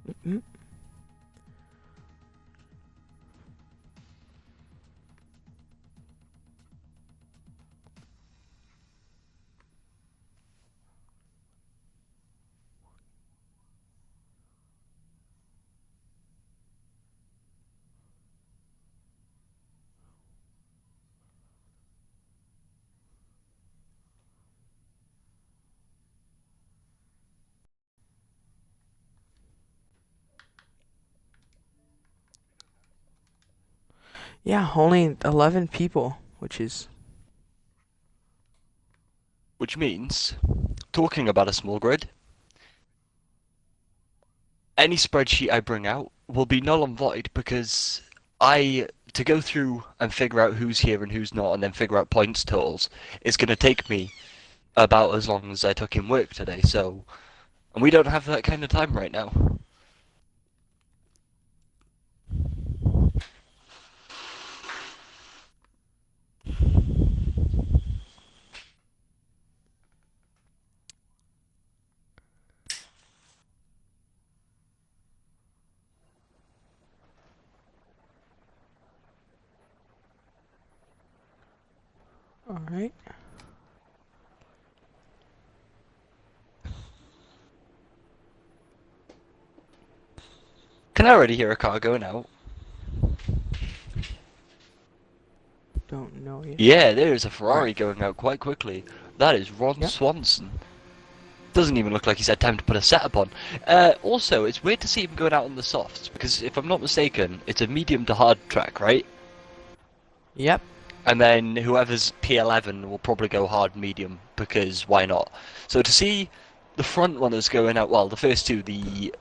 Mm-hmm. Yeah, only 11 people, which is Which means, talking about a small grid, any spreadsheet I bring out will be null and void because to go through and figure out who's here and who's not and then figure out points totals is going to take me about as long as I took in work today. So, and we don't have that kind of time right now. all right. Can I already hear a car going out? Don't know yet. Yeah, there is a All right. Ferrari going out quite quickly. That is Ron Yep. Swanson. Doesn't even look like he's had time to put a setup on. Also, it's weird to see him going out on the softs because if I'm not mistaken, it's a medium to hard track, right? Yep. And then whoever's P11 will probably go hard medium because why not? So to see the front runners going out, well, the first two, the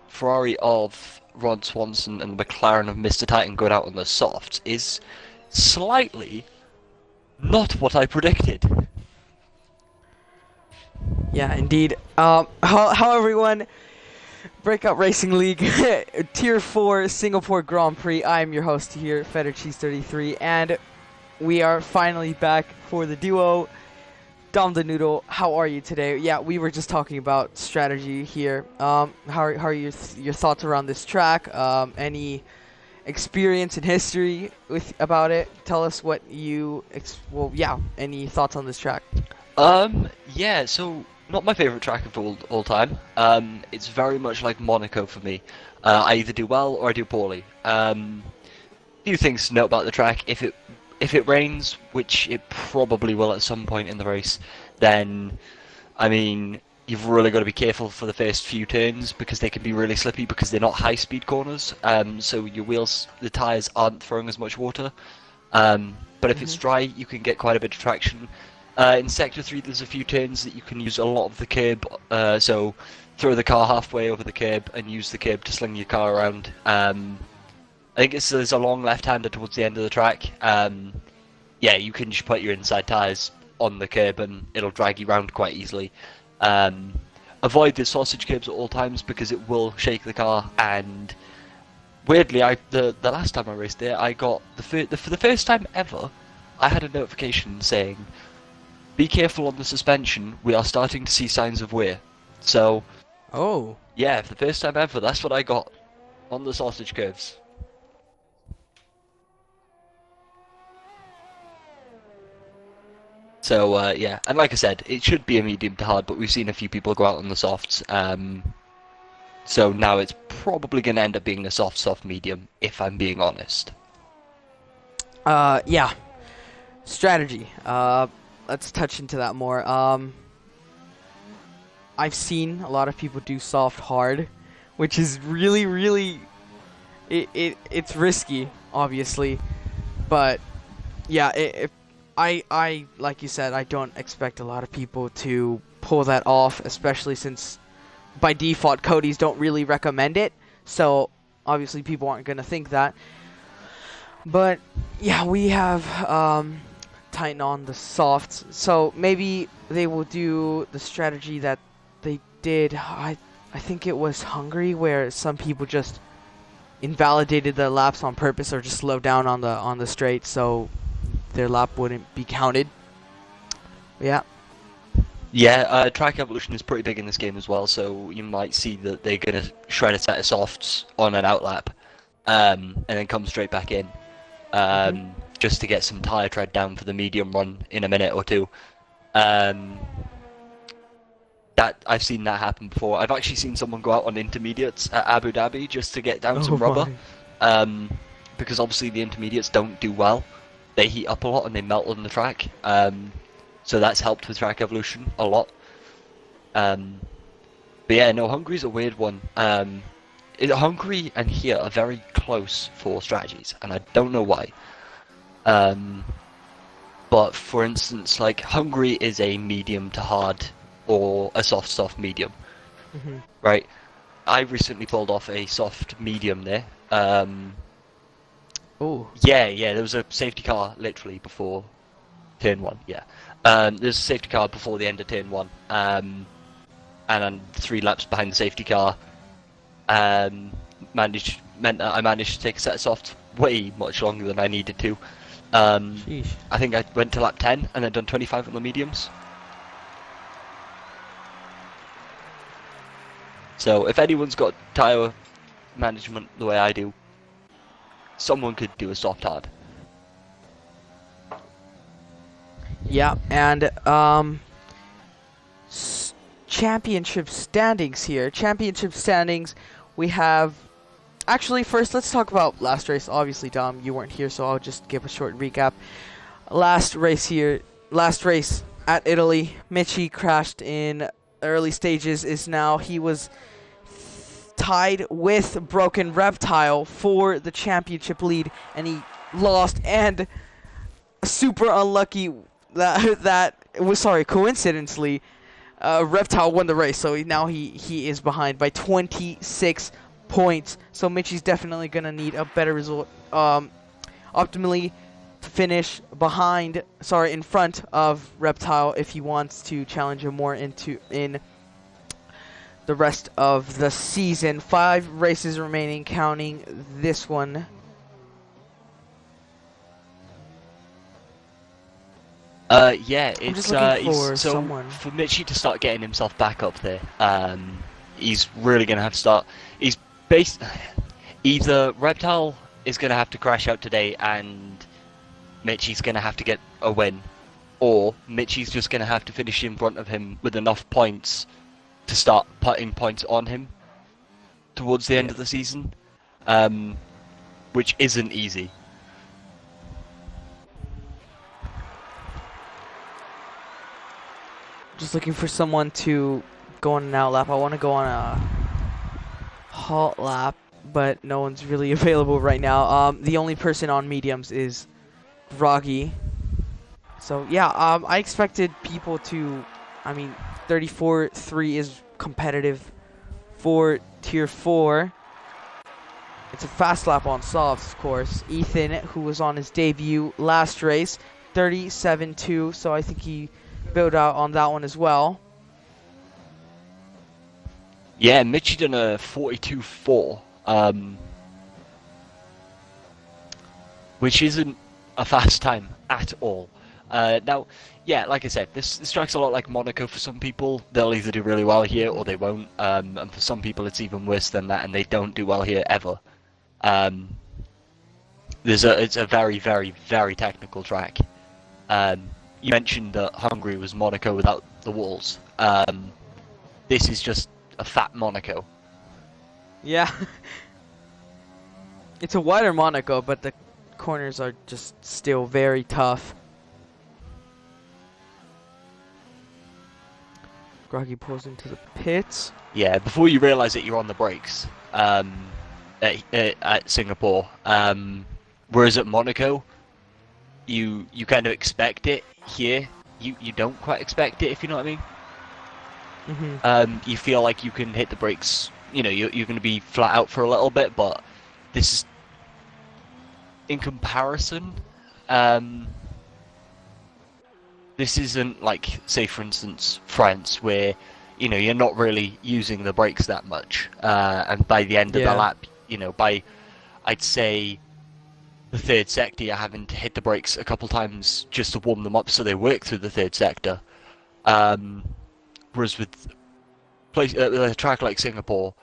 Ferrari of Ron Swanson and the McLaren of Mr. Titan going out on the softs is slightly not what I predicted. Yeah, indeed. How everyone? Breakout Racing League, Tier 4 Singapore Grand Prix. I am your host here, Feather Cheese 33, and we are finally back for the duo. Dom the Noodle, how are you today? Yeah, we were just talking about strategy here. How are your thoughts around this track? Any experience and history with about it? Tell us what you any thoughts on this track? Yeah, so not my favorite track of all time. It's very much like Monaco for me. I either do well or I do poorly. Few things to note about the track. If it rains, which it probably will at some point in the race, then I mean you've really got to be careful for the first few turns because they can be really slippy because they're not high speed corners. So your wheels, the tires aren't throwing as much water. But if it's Hmm. dry, you can get quite a bit of traction. In Sector 3, there's a few turns that you can use a lot of the curb, so throw the car halfway over the curb and use the curb to sling your car around. I think there's a long left-hander towards the end of the track. Yeah, you can just put your inside tyres on the curb and it'll drag you around quite easily. Um, Avoid the sausage curbs at all times because it will shake the car. And weirdly, the last time I raced there, I got for the first time ever, I had a notification saying be careful on the suspension, we are starting to see signs of wear. So, Oh, yeah, for the first time ever, that's what I got on the sausage curves. So, yeah, and like I said, it should be a medium to hard, but we've seen a few people go out on the softs. So now it's probably going to end up being a soft medium, if I'm being honest. yeah. Strategy. Let's touch into that more. I've seen a lot of people do soft hard, which is really it's risky, obviously, but yeah, I like you said, I don't expect a lot of people to pull that off, especially since by default Cody's don't really recommend it, so obviously people aren't gonna think that. But yeah, we have tighten on the softs, so maybe they will do the strategy that they did. I think it was Hungary where some people just invalidated their laps on purpose or just slowed down on the straight so their lap wouldn't be counted. Yeah. Yeah, track evolution is pretty big in this game as well, so you might see that they're going to shred a set of softs on an outlap, and then come straight back in, just to get some tyre tread down for the medium run in a minute or two. That I've seen that happen before. I've actually seen someone go out on intermediates at Abu Dhabi just to get down some rubber, because obviously the intermediates don't do well. They heat up a lot and they melt on the track. So that's helped with track evolution a lot. But yeah, no, Hungary's a weird one. Hungary and here are very close for strategies, and I don't know why. But for instance, like Hungary is a medium to hard or a soft medium, right? I recently pulled off a soft medium there. Oh. Yeah, there was a safety car literally before turn 1, yeah. There's a safety car before the end of turn 1, and then 3 laps behind the safety car. Meant that I managed to take a set of softs way much longer than I needed to. Sheesh. I think I went to lap 10 and then done 25 on the mediums. So if anyone's got tyre management the way I do, someone could do a soft hard. Yeah, and championship standings here. Championship standings, we have... Actually, first, let's talk about last race. Obviously, Dom, you weren't here, so I'll just give a short recap. Last race at Italy. Mitchie crashed in early stages. He was tied with Broken Reptile for the championship lead, and he lost. And super unlucky coincidentally, Reptile won the race, so now he is behind by 26 points. So Mitchie's definitely gonna need a better result, optimally to finish in front of Reptile if he wants to challenge him more in the rest of the season. 5 races remaining, counting this one. Yeah, I'm it's just looking for so someone. for Mitchie to start getting himself back up there, he's really gonna have to start. Either Reptile is gonna have to crash out today, and Mitchie's gonna have to get a win, or Mitchie's just gonna have to finish in front of him with enough points to start putting points on him towards the end of the season, which isn't easy. Just looking for someone to go on an out lap. I want to go on a halt lap, but no one's really available right now. The only person on mediums is Groggy. So yeah, I expected people to... 34-3 is competitive for Tier 4. It's a fast lap on softs, of course. Ethan, who was on his debut last race, 37-2, so I think he built out on that one as well. Yeah, Mitchie done a 42.4, which isn't a fast time at all. Now, yeah, like I said, this track's a lot like Monaco for some people. They'll either do really well here or they won't. And for some people, it's even worse than that, and they don't do well here ever. It's a very, very, very technical track. You mentioned that Hungary was Monaco without the walls. This is just a fat Monaco. Yeah. It's a wider Monaco, but the corners are just still very tough. Groggy pulls into the pits. Yeah, before you realise that you're on the brakes at Singapore. Whereas at Monaco, you kind of expect it. Here, you don't quite expect it, if you know what I mean. You feel like you can hit the brakes. You know, you're going to be flat out for a little bit, but this is, in comparison, this isn't like, say, for instance, France, where you're not really using the brakes that much, and by the end of the lap, I'd say the third sector, you're having to hit the brakes a couple times just to warm them up so they work through the third sector. Whereas with a track like Singapore,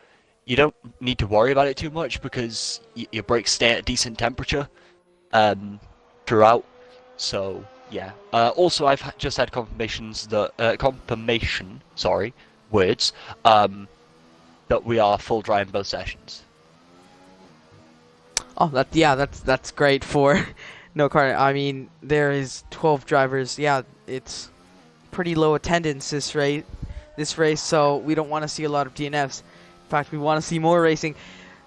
you don't need to worry about it too much because your brakes stay at a decent temperature throughout. So yeah. Also, I've just had confirmations that words that we are full dry in both sessions. Oh, that's great for no car. I mean, there is 12 drivers. Yeah, it's pretty low attendance this race, so we don't want to see a lot of DNFs. In fact, we want to see more racing.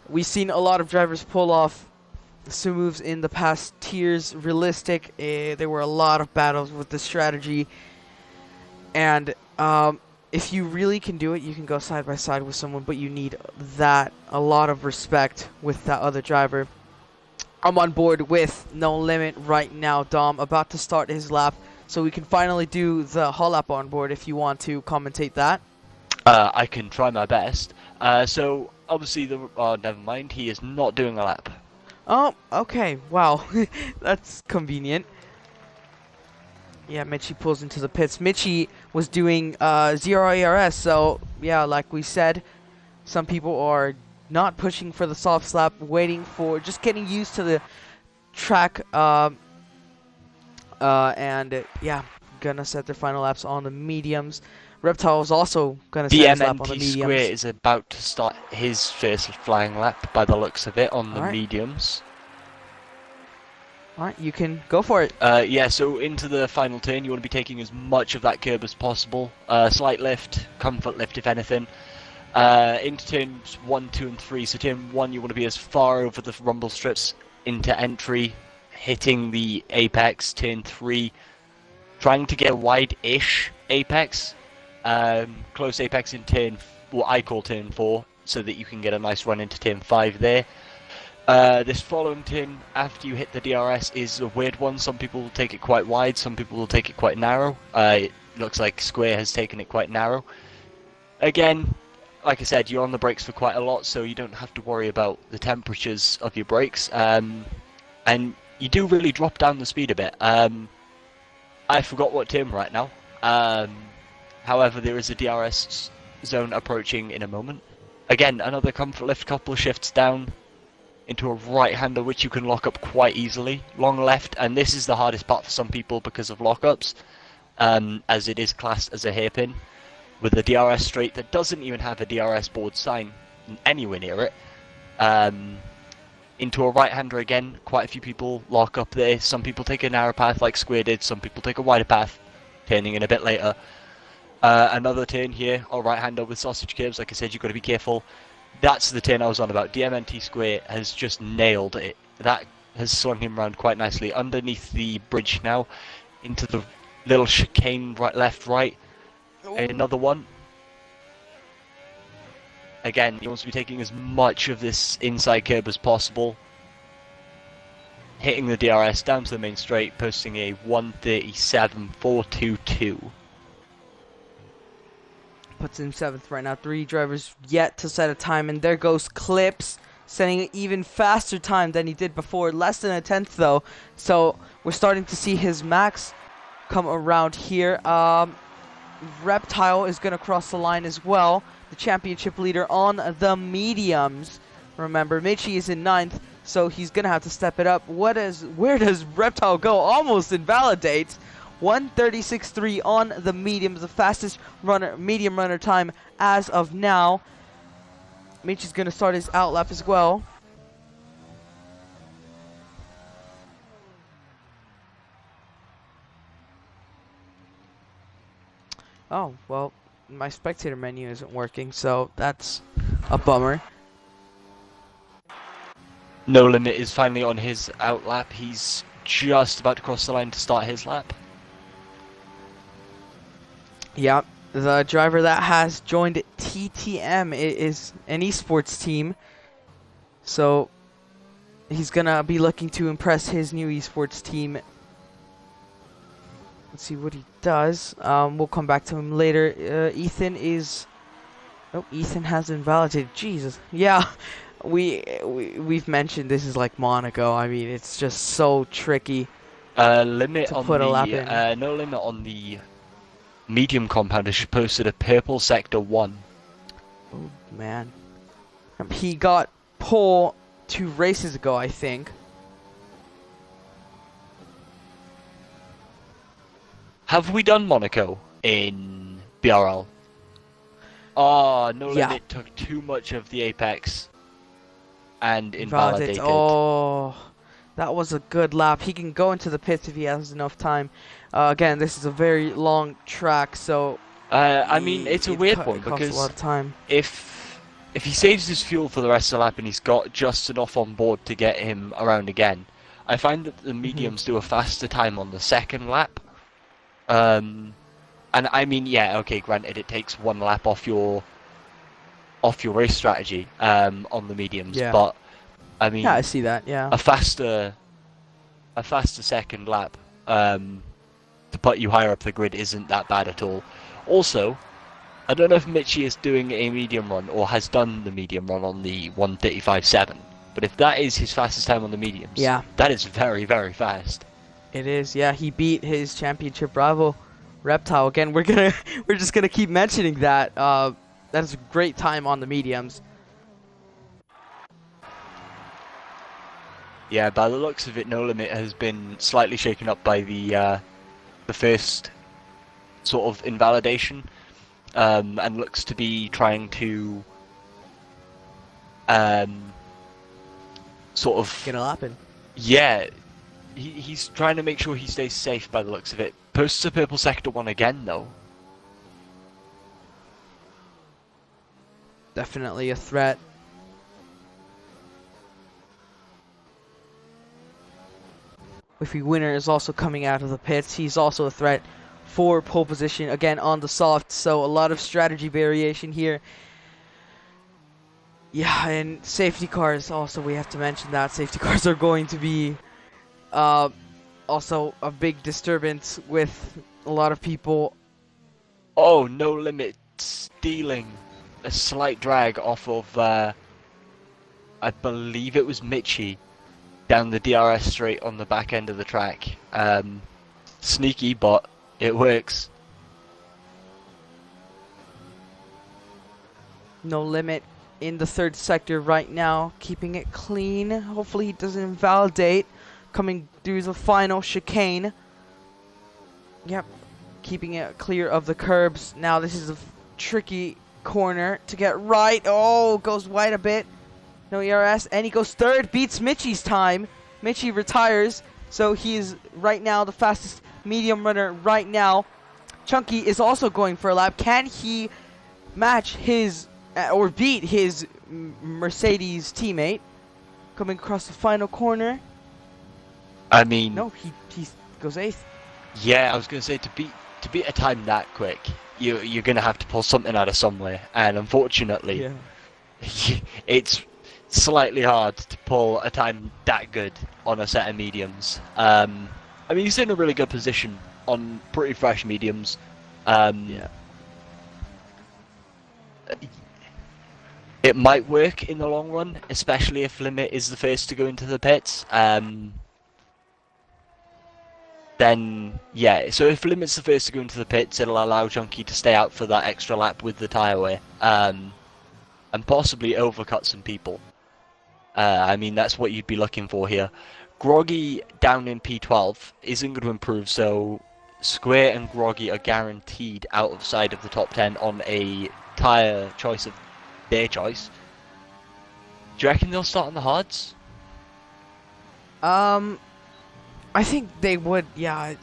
We've seen a lot of drivers pull off some moves in the past tiers. Realistic, there were a lot of battles with the strategy, and if you really can do it, you can go side by side with someone, but you need a lot of respect with that other driver. I'm on board with No Limit right now, Dom, about to start his lap, so we can finally do the whole lap on board if you want to commentate that. I can try my best. So obviously, never mind. He is not doing a lap. Oh, okay. Wow, that's convenient. Yeah, Mitchie pulls into the pits. Mitchie was doing 0 ARS, so yeah, like we said, some people are not pushing for the soft slap, waiting for just getting used to the track, and yeah, gonna set their final laps on the mediums. Reptile is also gonna set his lap on the mediums. Square is about to start his first flying lap by the looks of it on the mediums. Alright, you can go for it. Yeah, so into the final turn, you want to be taking as much of that curb as possible. Slight lift, comfort lift if anything. Into turns 1, 2, and 3. So turn 1, you want to be as far over the rumble strips into entry, hitting the apex. Turn 3, trying to get a wide-ish apex. Close apex in what I call turn 4, so that you can get a nice run into turn 5 there. This following turn after you hit the DRS is a weird one. Some people will take it quite wide, some people will take it quite narrow. It looks like Square has taken it quite narrow. Again, like I said, you're on the brakes for quite a lot, so you don't have to worry about the temperatures of your brakes. And you do really drop down the speed a bit. I forgot what turn right now. However, there is a DRS zone approaching in a moment. Again, another comfort lift, couple of shifts down into a right-hander, which you can lock up quite easily. Long left, and this is the hardest part for some people because of lockups, as it is classed as a hairpin. With a DRS straight that doesn't even have a DRS board sign anywhere near it. Into a right-hander again, quite a few people lock up there. Some people take a narrow path like Square did, some people take a wider path, turning in a bit later. Another turn here, or right-hander with sausage curbs. Like I said, you've got to be careful. That's the turn I was on about. DMNT Square has just nailed it. That has swung him around quite nicely. Underneath the bridge now, into the little chicane right, left, right. Another one. Again, he wants to be taking as much of this inside curb as possible. Hitting the DRS down to the main straight, posting a 1:37.422. Puts in 7th right now. 3 drivers yet to set a time, and there goes Clips, setting an even faster time than he did before. Less than a 10th though, so we're starting to see his max come around here. Reptile is going to cross the line as well, the championship leader on the mediums. Remember, Mitchie is in 9th, so he's going to have to step it up. Where does Reptile go? Almost invalidates. 1:36.3 on the mediums, the fastest medium runner time as of now. Mitchie's going to start his outlap as well. Oh, well, my spectator menu isn't working, so that's a bummer. No Limit is finally on his outlap. He's just about to cross the line to start his lap. Yeah, the driver that has joined TTM is an esports team, so he's gonna be looking to impress his new esports team. Let's see what he does. We'll come back to him later. Ethan is... Oh, Ethan has invalidated. Jesus. Yeah, we've mentioned this is like Monaco. I mean, it's just so tricky Limit to on put the a lap in. No limit on the medium compound has posted a purple sector 1. Oh man, he got pole 2 races ago, I think. Have we done Monaco in BRL? Oh, No Yeah. Limit took too much of the apex and invalidated. Oh, that was a good lap. He can go into the pits if he has enough time. Again, this is a very long track, so I mean, it's a weird one it costs because a lot of time. if he saves his fuel for the rest of the lap and he's got just enough on board to get him around again, I find that the mediums do a faster time on the second lap. And I mean, yeah, okay, granted, it takes 1 lap off your race strategy on the mediums, Yeah. but I mean, Yeah, I see that. Yeah. a faster second lap to put you higher up the grid isn't that bad at all. Also, I don't know if Mitchie is doing a medium run or has done the medium run on the 1:35.7, but if that is his fastest time on the mediums, Yeah. that is very, very fast. It is. Yeah, he beat his championship rival, Reptile. Again, we're just gonna keep mentioning that. That is a great time on the mediums. Yeah, by the looks of it, No Limit has been slightly shaken up by the first sort of invalidation, and looks to be trying to sort of Get a lap in. yeah, he's trying to make sure he stays safe by the looks of it. Posts a purple sector 1 again though. Definitely a threat. Whiffy Winner is also coming out of the pits. He's also a threat for pole position, again on the soft, so a lot of strategy variation here. Yeah, and safety cars also, we have to mention that. Safety cars are going to be also a big disturbance with a lot of people. Oh, No Limit stealing a slight drag off of I believe it was Mitchie down the DRS straight on the back end of the track. Sneaky, but it works. No Limit in the 3rd sector right now, keeping it clean. Hopefully he doesn't invalidate. Coming through the final chicane. Yep, keeping it clear of the curbs. Now this is a tricky corner to get right. Oh, goes wide a bit. No ERS, and he goes 3rd, beats Mitchie's time. Mitchie retires, so he is right now the fastest medium runner right now. Chunky is also going for a lap. Can he match his or beat his Mercedes teammate? Coming across the final corner. I mean, No, he goes 8th. yeah, I was gonna say to beat a time that quick, you're gonna have to pull something out of somewhere, and unfortunately, it's slightly hard to pull a time that good on a set of mediums. I mean, he's in a really good position on pretty fresh mediums. Yeah. It might work in the long run, especially if Limit is the first to go into the pits. Then, yeah, so if Limit's the first to go into the pits, it'll allow Junkie to stay out for that extra lap with the tyre wear, and possibly overcut some people. I mean, that's what you'd be looking for here. Groggy down in P12 isn't going to improve, so Square and Groggy are guaranteed outside of the top 10 on a tyre choice of their choice. Do you reckon they'll start on the hards? I think they would. Yeah,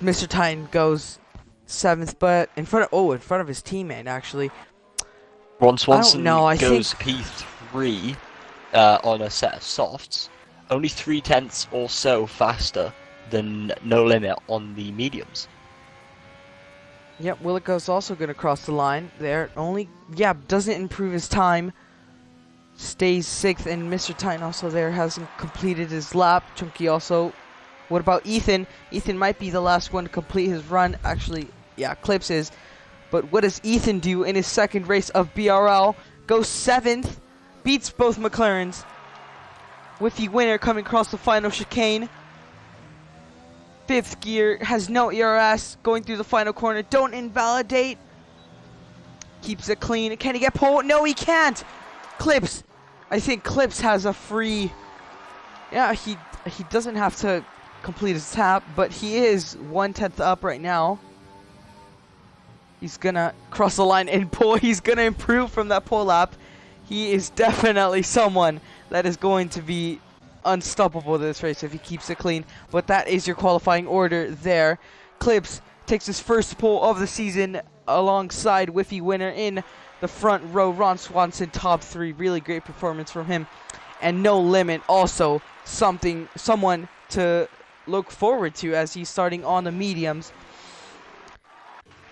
Mr. Titan goes 7th, but in front of his teammate actually. Ron Swanson I goes think P3 on a set of softs, only 0.3 or so faster than No Limit on the mediums. Yep, Willico's also going to cross the line there. Doesn't improve his time. Stays 6th, and Mr. Titan also there hasn't completed his lap. Chunky also. What about Ethan? Ethan might be the last one to complete his run. Actually, yeah, Clips is. But what does Ethan do in his 2nd race of BRL? Goes 7th, beats both McLarens. Whiffy Winner coming across the final chicane. fifth gear, has no ERS, going through the final corner. Don't invalidate. Keeps it clean. Can he get pole? No, he can't. Clips. I think Clips has a free. Yeah, he doesn't have to complete his tap, but he is 1/10 up right now. He's gonna cross the line and pull. He's gonna improve from that pole lap. He is definitely someone that is going to be unstoppable this race if he keeps it clean. But that is your qualifying order there. Clips takes his first pole of the season alongside Whiffy winner in the front row. Ron Swanson top 3. Really great performance from him. And No Limit also someone to look forward to as he's starting on the mediums.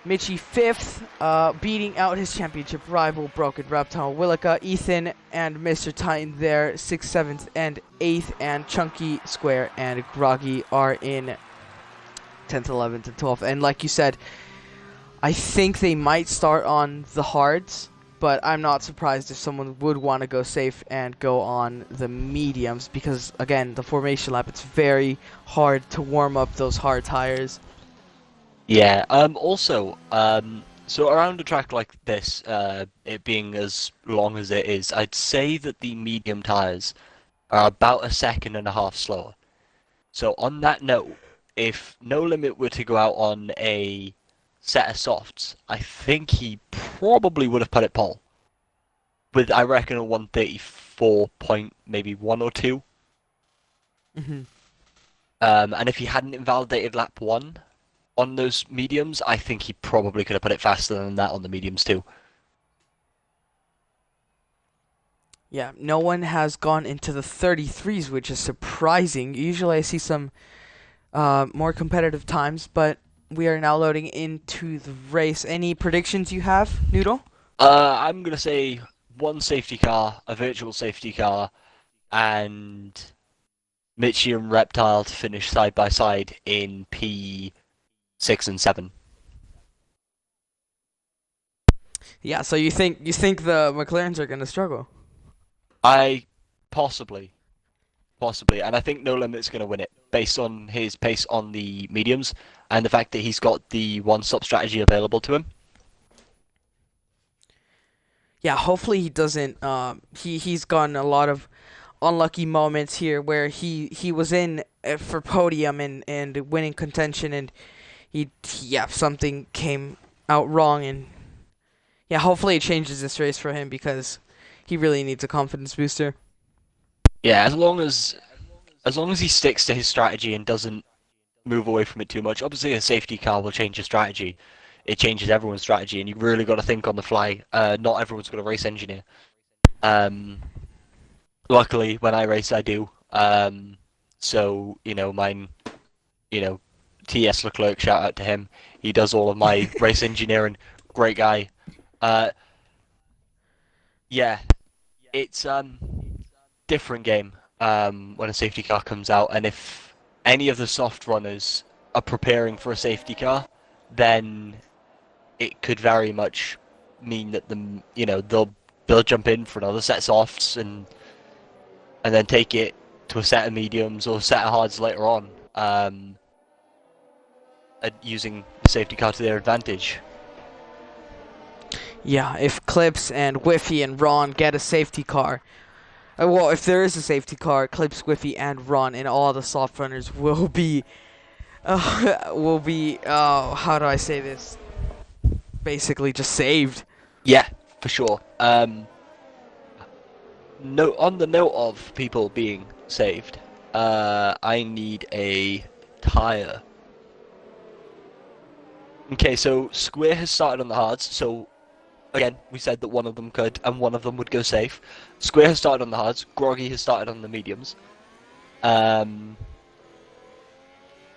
Mitchie 5th, beating out his championship rival, Broken Reptile Willica. Ethan and Mr. Titan there, 6th, 7th, and 8th. And Chunky, Square, and Groggy are in 10th, 11th, and 12th. And like you said, I think they might start on the hards, but I'm not surprised if someone would want to go safe and go on the mediums because, again, the formation lap, it's very hard to warm up those hard tires. Yeah, also, so around a track like this, it being as long as it is, I'd say that the medium tires are about 1.5 seconds slower. So on that note, if No Limit were to go out on a set of softs, I think he probably would have put it pole. With, I reckon, a 134 point, maybe 1 or 2. Mm-hmm. And if he hadn't invalidated lap 1 on those mediums, I think he probably could have put it faster than that on the mediums too. Yeah, no one has gone into the 33s, which is surprising. Usually I see some more competitive times, but we are now loading into the race. Any predictions you have, Noodle? I'm going to say one safety car, a virtual safety car, and Mitchie and Reptile to finish side by side in P6 and 7. Yeah, so you think the McLarens are going to struggle? Possibly, and I think No Limit's going to win it based on his pace on the mediums and the fact that he's got the one-stop strategy available to him. Yeah, hopefully he doesn't. He's gotten a lot of unlucky moments here where he was in for podium and winning contention, and something came out wrong, and yeah, hopefully it changes this race for him because he really needs a confidence booster. Yeah, as long as he sticks to his strategy and doesn't move away from it too much. Obviously, a safety car will change your strategy. It changes everyone's strategy, and you really got to think on the fly. Not everyone's got a race engineer. Luckily, when I race, I do. So, mine, T.S. Leclerc, shout out to him. He does all of my race engineering. Great guy. Yeah, it's different game when a safety car comes out, and if any of the soft runners are preparing for a safety car, then it could very much mean that they'll jump in for another set of softs and then take it to a set of mediums or a set of hards later on, using the safety car to their advantage. Yeah, if Clips and Whiffy and Ron get a safety car, well, if there is a safety car, Clips, Whiffy, and Ron and all the soft runners will be, how do I say this? Basically just saved. Yeah, for sure. On the note of people being saved, I need a tire. Okay, so Square has started on the hards, so again, we said that one of them could and one of them would go safe. Square has started on the hards, Groggy has started on the mediums.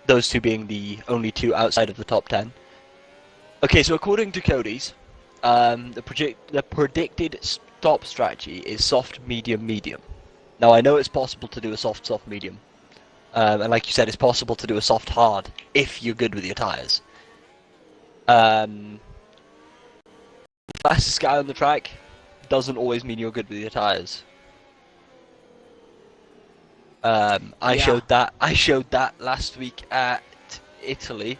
Those two being the only two outside of the top 10. Okay, so according to Cody's, the predicted stop strategy is soft, medium, medium. Now I know it's possible to do a soft, soft, medium. And like you said, it's possible to do a soft, hard if you're good with your tires. The fastest guy on the track doesn't always mean you're good with your tires. I showed that last week at Italy,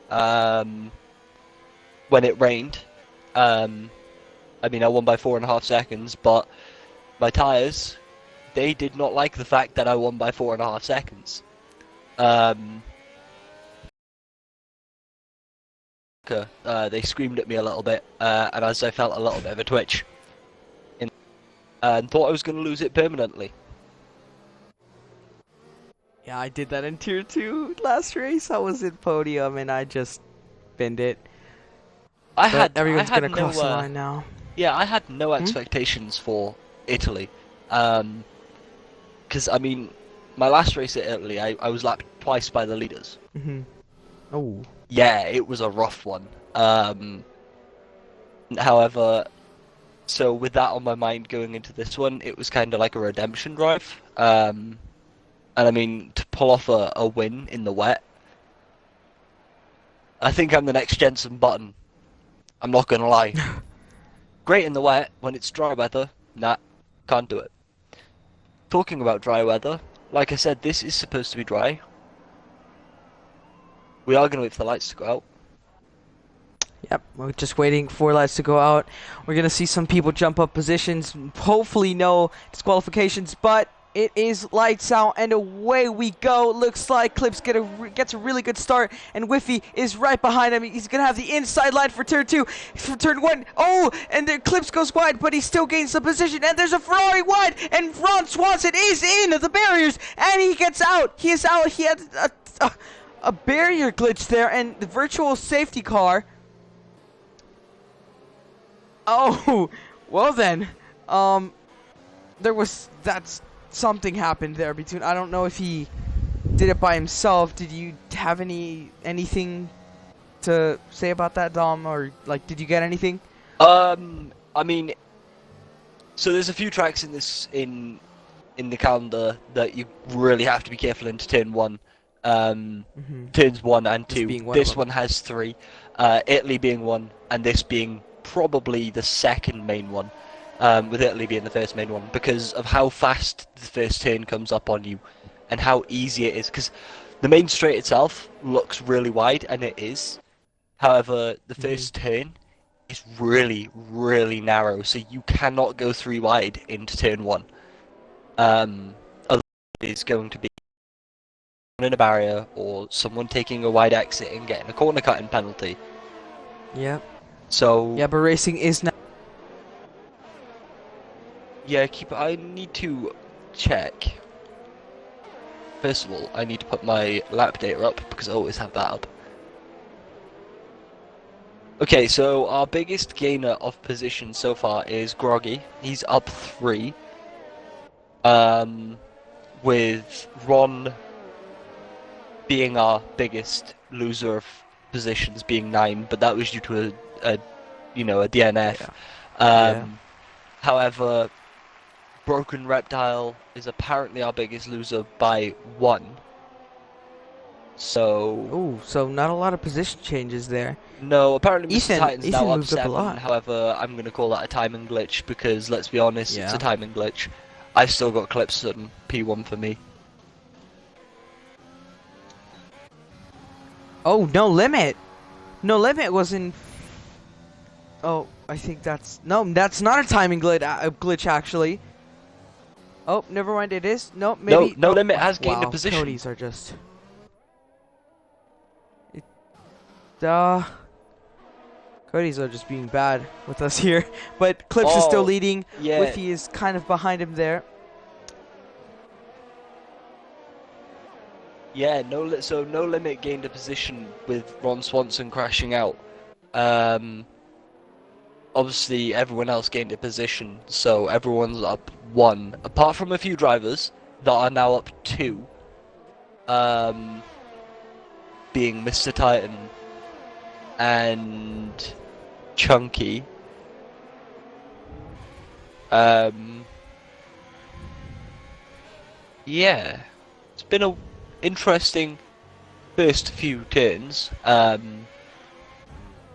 when it rained. I mean, I won by 4.5 seconds, but my tyres, they did not like the fact that I won by 4.5 seconds. They screamed at me a little bit, and as I felt a little bit of a twitch, and thought I was going to lose it permanently. Yeah, I did that in Tier 2 last race. I was in podium and I just binned it. Everyone's gonna cross the line now. Yeah, I had no expectations for Italy. Because, I mean, my last race at Italy, I was lapped twice by the leaders. Oh. Yeah, it was a rough one. However, so with that on my mind going into this one, it was kind of like a redemption drive. And I mean, to pull off a win in the wet, I think I'm the next Jensen Button. I'm not gonna lie. Great in the wet, when it's dry weather, nah, can't do it. Talking about dry weather, like I said, this is supposed to be dry. We are gonna wait for the lights to go out. Yep, we're just waiting for lights to go out. We're gonna see some people jump up positions. Hopefully no disqualifications, but it is lights out and away we go. Looks like Clips gets a really good start, and Whiffy is right behind him. He's gonna have the inside line for turn 2. For turn 1, oh, and the Clips goes wide, but he still gains the position, and there's a Ferrari wide, and Ron Swanson is in the barriers, and he gets out. He is out. He had a barrier glitch there, and the virtual safety car. Oh, well then, something happened there between. I don't know if he did it by himself. Did you have anything to say about that, Dom, or like, did you get anything? I mean, so there's a few tracks in the calendar that you really have to be careful into turn 1. Turns 1 and 2. This one has 3. Italy being 1, and this being probably the second main one, with Italy being the first main one, because of how fast the first turn comes up on you and how easy it is. Because the main straight itself looks really wide, and it is. However, the first turn is really, really narrow, so you cannot go 3 wide into turn 1. Otherwise, it's going to be in a barrier or someone taking a wide exit and getting a corner cutting penalty. Yep. So yeah, but racing is now. Yeah, I need to check. First of all, I need to put my lap data up because I always have that up. Okay, so our biggest gainer of position so far is Groggy. He's up 3. With Ron being our biggest loser of positions, being 9, but that was due to a DNF. Yeah. However, Broken Reptile is apparently our biggest loser by 1. So not a lot of position changes there. no, apparently Mr. Titan's now up moved up a 7. lot. However, I'm going to call that a timing glitch because, let's be honest, it's Yeah. a timing glitch. I've still got Clips and P1 for me. Oh, No Limit. No Limit was in. Oh, I think that's that's not a timing glitch actually. Oh, never mind. It is. No, maybe. No Limit has gained a position. Cody's are just. Cody's are just being bad with us here, but Clips is still leading. Yeah. Whiffy is kind of behind him there. Yeah, No Limit gained a position with Ron Swanson crashing out. Obviously, everyone else gained a position, so everyone's up 1, apart from a few drivers that are now up 2. Being Mr. Titan and Chunky. Yeah, it's been a interesting first few turns. And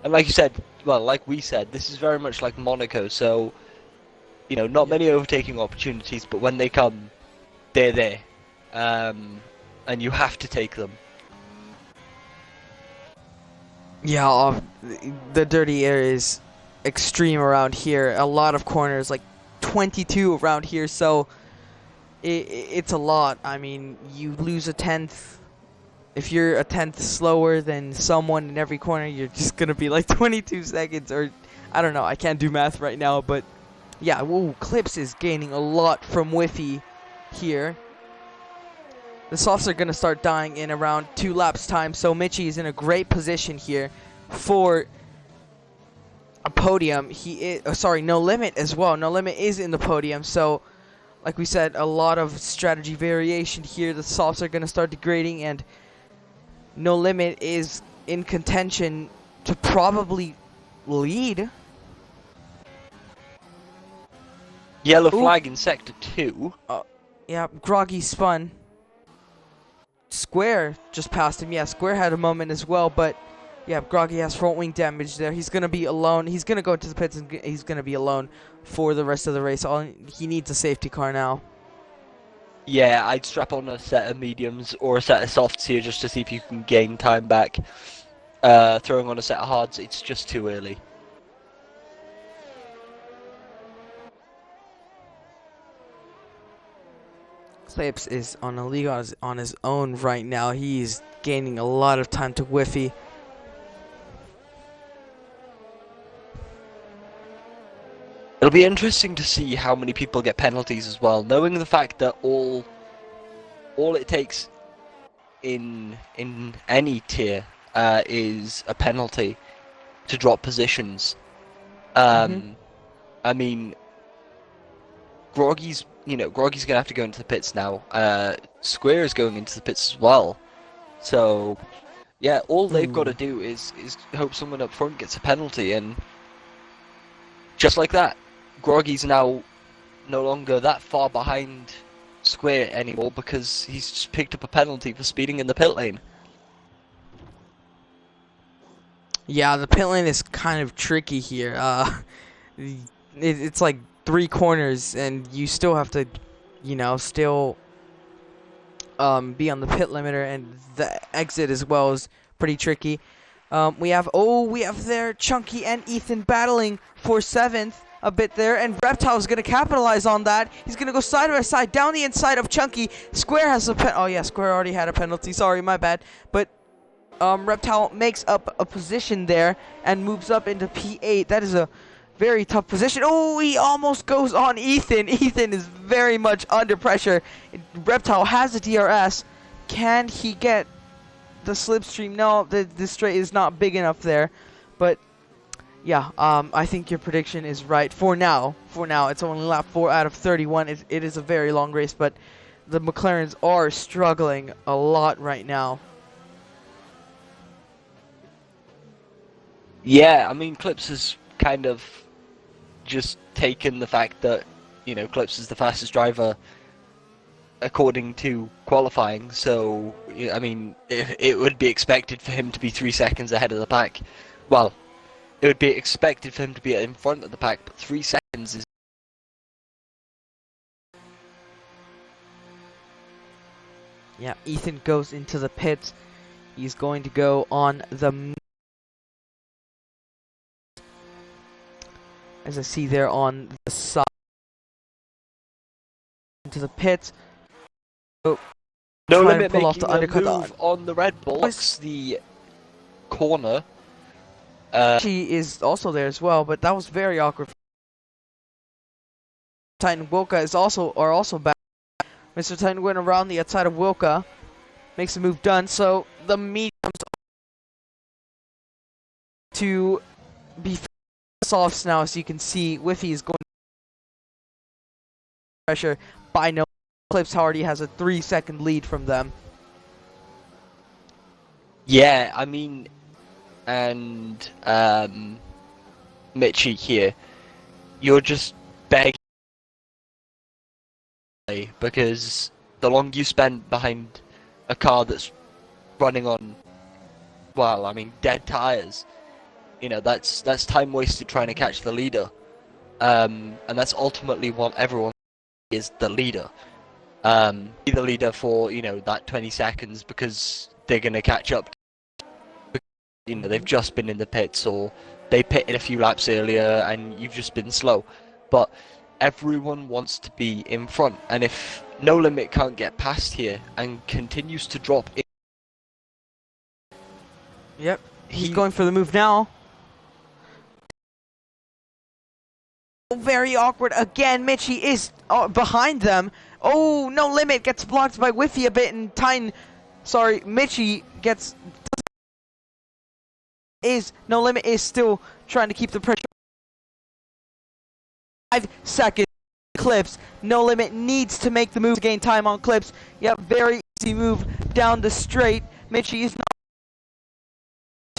like you said, well, like we said, this is very much like Monaco, so, not many overtaking opportunities, but when they come, they're there. And you have to take them. Yeah, the dirty air is extreme around here. A lot of corners, like 22 around here, so it's a lot. I mean, you lose a tenth. If you're a tenth slower than someone in every corner, you're just gonna be like 22 seconds, or I don't know. I can't do math right now, but yeah. Whoa, Clips is gaining a lot from Whiffy here. The softs are gonna start dying in around 2 laps time, so Mitchie is in a great position here for a podium. He is, sorry, No Limit as well. No Limit is in the podium, so like we said, a lot of strategy variation here. The softs are gonna start degrading, and No Limit is in contention to probably lead. Yellow flag in sector 2. Yeah, Groggy spun. Square just passed him. Yeah, Square had a moment as well, but yeah, Groggy has front wing damage there. He's gonna be alone. He's gonna go to the pits and he's gonna be alone for the rest of the race. He needs a safety car now. Yeah, I'd strap on a set of mediums or a set of softs here just to see if you can gain time back. Throwing on a set of hards, it's just too early. Clips is on a league on his own right now. He's gaining a lot of time to Whiffy. It'll be interesting to see how many people get penalties as well, knowing the fact that all it takes in any tier is a penalty to drop positions. I mean, Groggy's gonna have to go into the pits now. Square is going into the pits as well. So yeah, all they've got to do is hope someone up front gets a penalty, and just like that, Groggy's now no longer that far behind Square anymore because he's just picked up a penalty for speeding in the pit lane. Yeah, the pit lane is kind of tricky here. It's like 3 corners, and you still have to, still be on the pit limiter, and the exit as well is pretty tricky. We have there Chunky and Ethan battling for 7th a bit there, and Reptile is going to capitalize on that. He's going to go side by side down the inside of Chunky. Square has a oh yeah, Square already had a penalty. Sorry, my bad. But Reptile makes up a position there and moves up into P8. That is a very tough position. Oh, he almost goes on Ethan. Ethan is very much under pressure. Reptile has a DRS. Can he get the slipstream? No, the straight is not big enough there. But yeah, I think your prediction is right for now. For now, it's only lap 4 out of 31. It is a very long race, but the McLarens are struggling a lot right now. Yeah, I mean, Clips has kind of just taken the fact that, Clips is the fastest driver according to qualifying, so, I mean, it would be expected for him to be 3 seconds ahead of the pack. Well, it would be expected for him to be in front of the pack, but 3 seconds is... Yeah, Ethan goes into the pits. He's going to go on the... As I see there on the side. Into the pits. Oh, No Limit pull making off the undercut move on the red box, the corner. She is also there as well, but that was very awkward. Titan Wilka is also back. Mr. Titan went around the outside of Wilka, makes the move done. So the mediums to be softs now, as you can see. Whiffy is going pressure by no. Clips already has a 3-second lead from them. Yeah, I mean, and Mitchie here, you're just begging, because the longer you spend behind a car that's running on, well, I mean, dead tires, that's time wasted trying to catch the leader, and that's ultimately what everyone is, the leader. Be the leader for that 20 seconds because they're gonna catch up you know, they've just been in the pits or they pitted a few laps earlier and you've just been slow. But everyone wants to be in front, and if No Limit can't get past here and continues to drop in, Yep, he's going for the move now. Very awkward again. Mitchie is behind them. Oh, No Limit gets blocked by Whiffy a bit, and Mitchie gets. No Limit is still trying to keep the pressure. 5 seconds. Clips. No Limit needs to make the move to gain time on Clips. Yep, very easy move down the straight. Mitchie is not.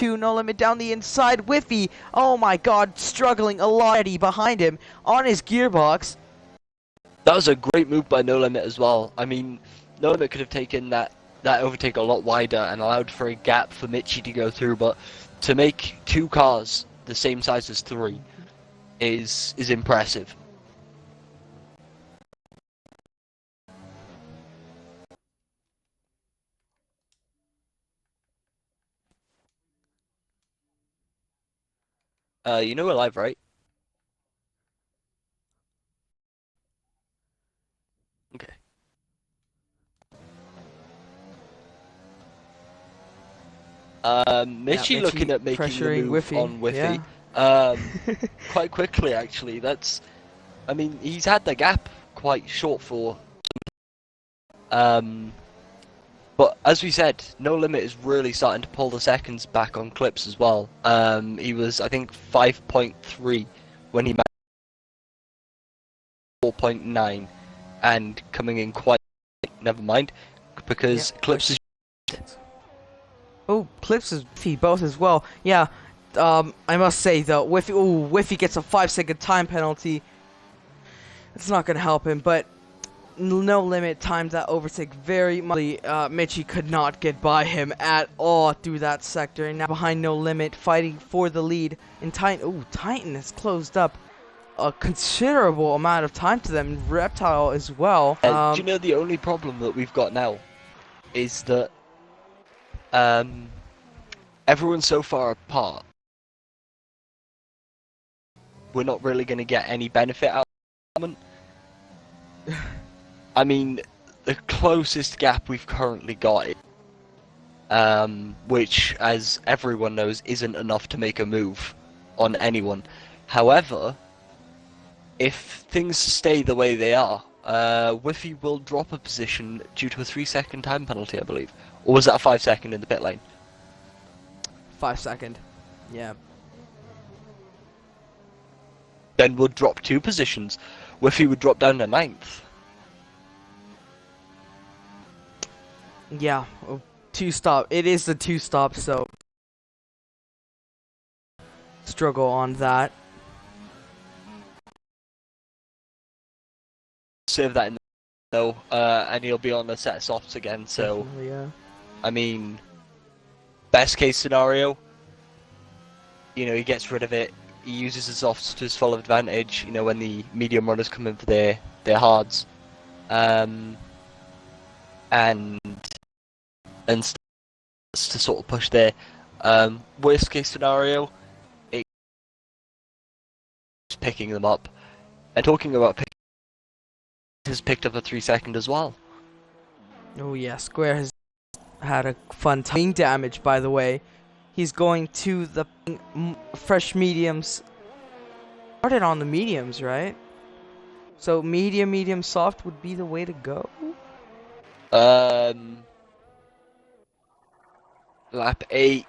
No Limit down the inside. Whiffy, oh my god, struggling a lot behind him on his gearbox. that was a great move by No Limit as well. I mean, No Limit could have taken that overtake a lot wider and allowed for a gap for Mitchie to go through, but to make 2 cars the same size as 3 is impressive. You know we're live, right? Okay. Mitchie looking at making the move Whiffy. on Whiffy. Yeah. Quite quickly, actually. I mean, he's had the gap quite short for. But as we said, No Limit is really starting to pull the seconds back on Clips as well. He was, I think, 5.3 when he managed 4.9, and coming in quite. Never mind, because Clips is. Oh, Clips is both as well. Yeah, I must say though, Whiffy gets a 5-second time penalty. It's not gonna help him, but No Limit timed that overtake very much. Mitchie could not get by him at all through that sector, and now behind No Limit, fighting for the lead. And Titan has closed up a considerable amount of time to them. Reptile as well. Do you know the only problem that we've got now is that everyone's so far apart. We're not really going to get any benefit out of it. I mean, the closest gap we've currently got, which, as everyone knows, isn't enough to make a move on anyone. However, if things stay the way they are, Whiffy will drop a position due to a 3-second time penalty, I believe. Or was that a 5-second in the pit lane? 5-second. Yeah. Then we'll drop 2 positions. Whiffy would drop down to 9th. Yeah, 2-stop. It is the 2-stop, so struggle on that. Save that in though, and he'll be on the set of softs again. So, yeah. I mean, best case scenario, you know, he gets rid of it. He uses his softs to his full advantage. You know, when the medium runners come in for their hards, and starts to sort of push there. Worst case scenario, it's picking them up. And talking about picking, has picked up a 3-second as well. Oh yeah, Square has had a fun time. Being damaged, by the way. He's going to the fresh mediums. Started on the mediums, right? So medium, soft would be the way to go. Lap 8.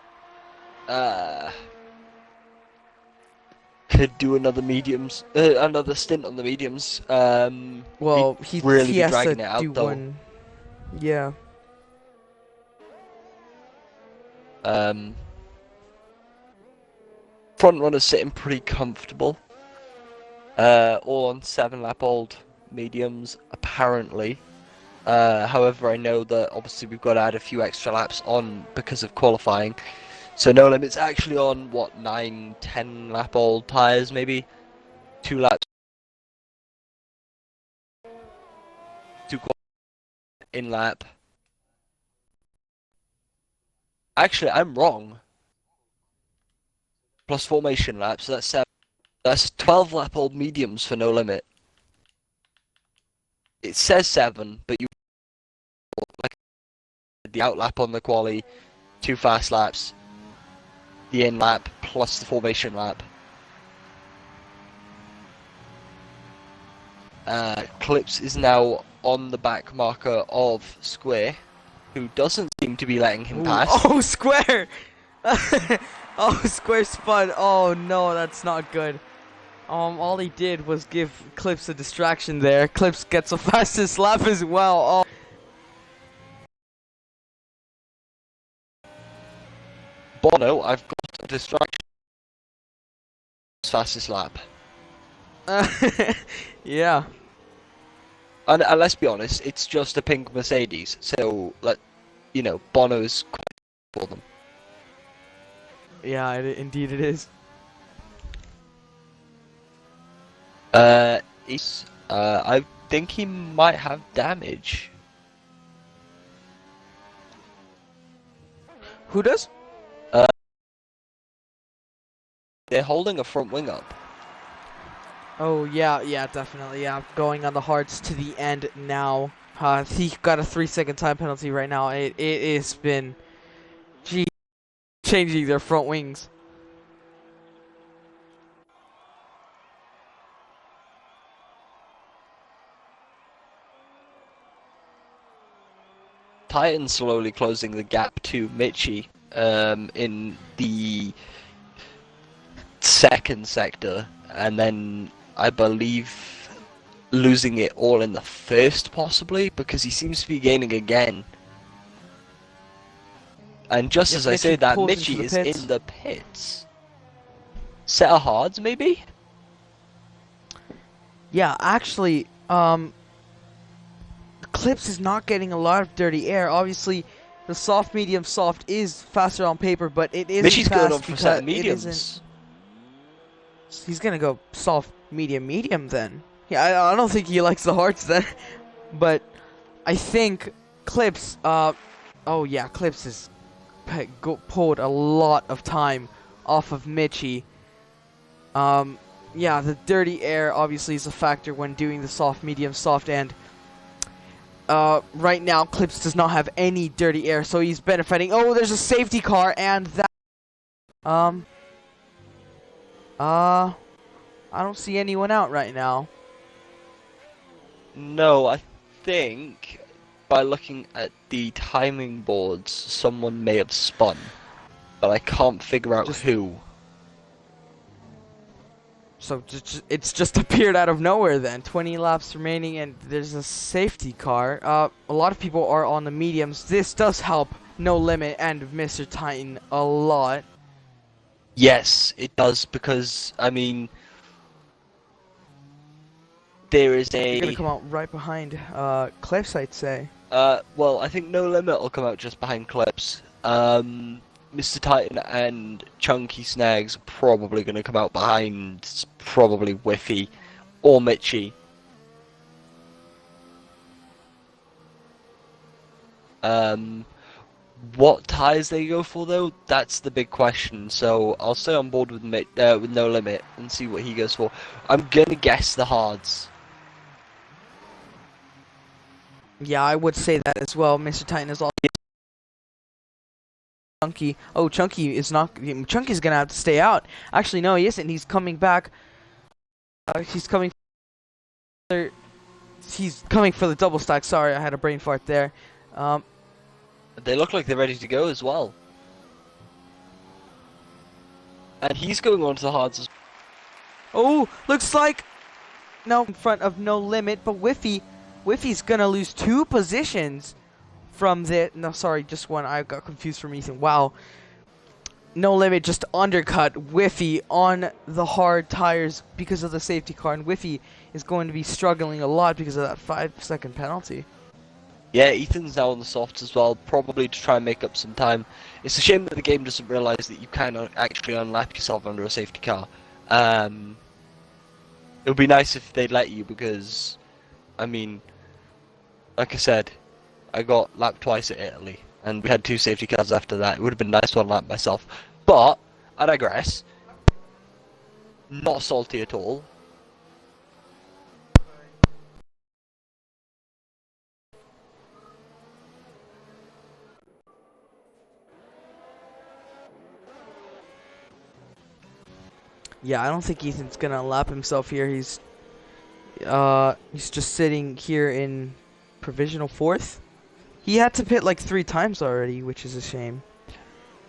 Could do another another stint on the mediums. Well, he really he has dragging to it out do though. one. Yeah. Front runner's sitting pretty comfortable. All on 7-lap-old mediums, apparently. However, I know that obviously we've got to add a few extra laps on because of qualifying. So No Limit's actually on, what, 9, 10-lap-old tyres, maybe? 2 laps. 2 in lap. Actually, I'm wrong. plus formation lap, so that's 7. That's 12 lap old mediums for no limit. It says 7, but you like the out lap on the quali, 2 fast laps, the in lap plus the formation lap. Clips is now on the back marker of Square, who doesn't seem to be letting him pass. Oh, Square! Oh, Square spun. Oh no, that's not good. All he did was give Clips a distraction there. Clips gets the fastest lap as well. Oh. Bono, I've got a distraction. Fastest lap. Yeah. And let's be honest, it's just a pink Mercedes, so Bono's for them. Yeah, indeed it is. I think he might have damage. Who does? They're holding a front wing up. Oh yeah, definitely. Yeah, going on the hards to the end now. He got a 3-second time penalty right now. It has been, changing their front wings. Titan slowly closing the gap to Michi in the second sector, and then I believe losing it all in the first, possibly, because he seems to be gaining again. And just Yep, as I say that, Michi is in the pits. Set of hards, maybe? Yeah, actually, Clips is not getting a lot of dirty air. Obviously, the soft, medium, soft is faster on paper, but it isn't Michi's fast going on for because set it mediums. isn't. He's gonna go soft, medium, medium then. Yeah, I don't think he likes the hards then. But I think Clips, oh yeah, Clips has pulled a lot of time off of Michi. Yeah, the dirty air obviously is a factor when doing the soft, medium, soft, and right now Clips does not have any dirty air, so he's benefiting. Oh, there's a safety car, and that I don't see anyone out right now. No, I think by looking at the timing boards, someone may have spun, but I can't figure out who. So it's just appeared out of nowhere then. 20 laps remaining, and there's a safety car. A lot of people are on the mediums. This does help No Limit and Mr. Titan a lot. Yes, it does, because, I mean, there is They're gonna come out right behind Clips, I'd say. well, I think No Limit will come out just behind Clips. Mr. Titan and Chunky Snags are probably going to come out behind, probably Whiffy or Michi. What tyres they go for though, that's the big question. So I'll stay on board with No Limit and see what he goes for. I'm gonna guess the hards. Yeah, I would say that as well. Mr. Titan is all Chunky. Oh, Chunky is not. Chunky's gonna have to stay out. Actually, no, he isn't. He's coming back. He's coming. He's coming for the double stack. Sorry, I had a brain fart there. They look like they're ready to go as well. And he's going on to the hards as Oh, looks like no in front of No Limit, but Whiffy's gonna lose 2 positions from the. No, sorry, just one. I got confused from Ethan. Wow. No Limit just undercut Whiffy on the hard tires because of the safety car, and Whiffy is going to be struggling a lot because of that 5-second penalty. Yeah, Ethan's now on the softs as well, probably to try and make up some time. It's a shame that the game doesn't realise that you can actually unlap yourself under a safety car. It would be nice if they'd let you, because, I mean, like I said, I got lapped twice at Italy, and we had 2 safety cars after that. It would have been nice to unlap myself. But, I digress. Not salty at all. Yeah, I don't think Ethan's gonna lap himself here. He's just sitting here in provisional 4th. He had to pit like 3 times already, which is a shame.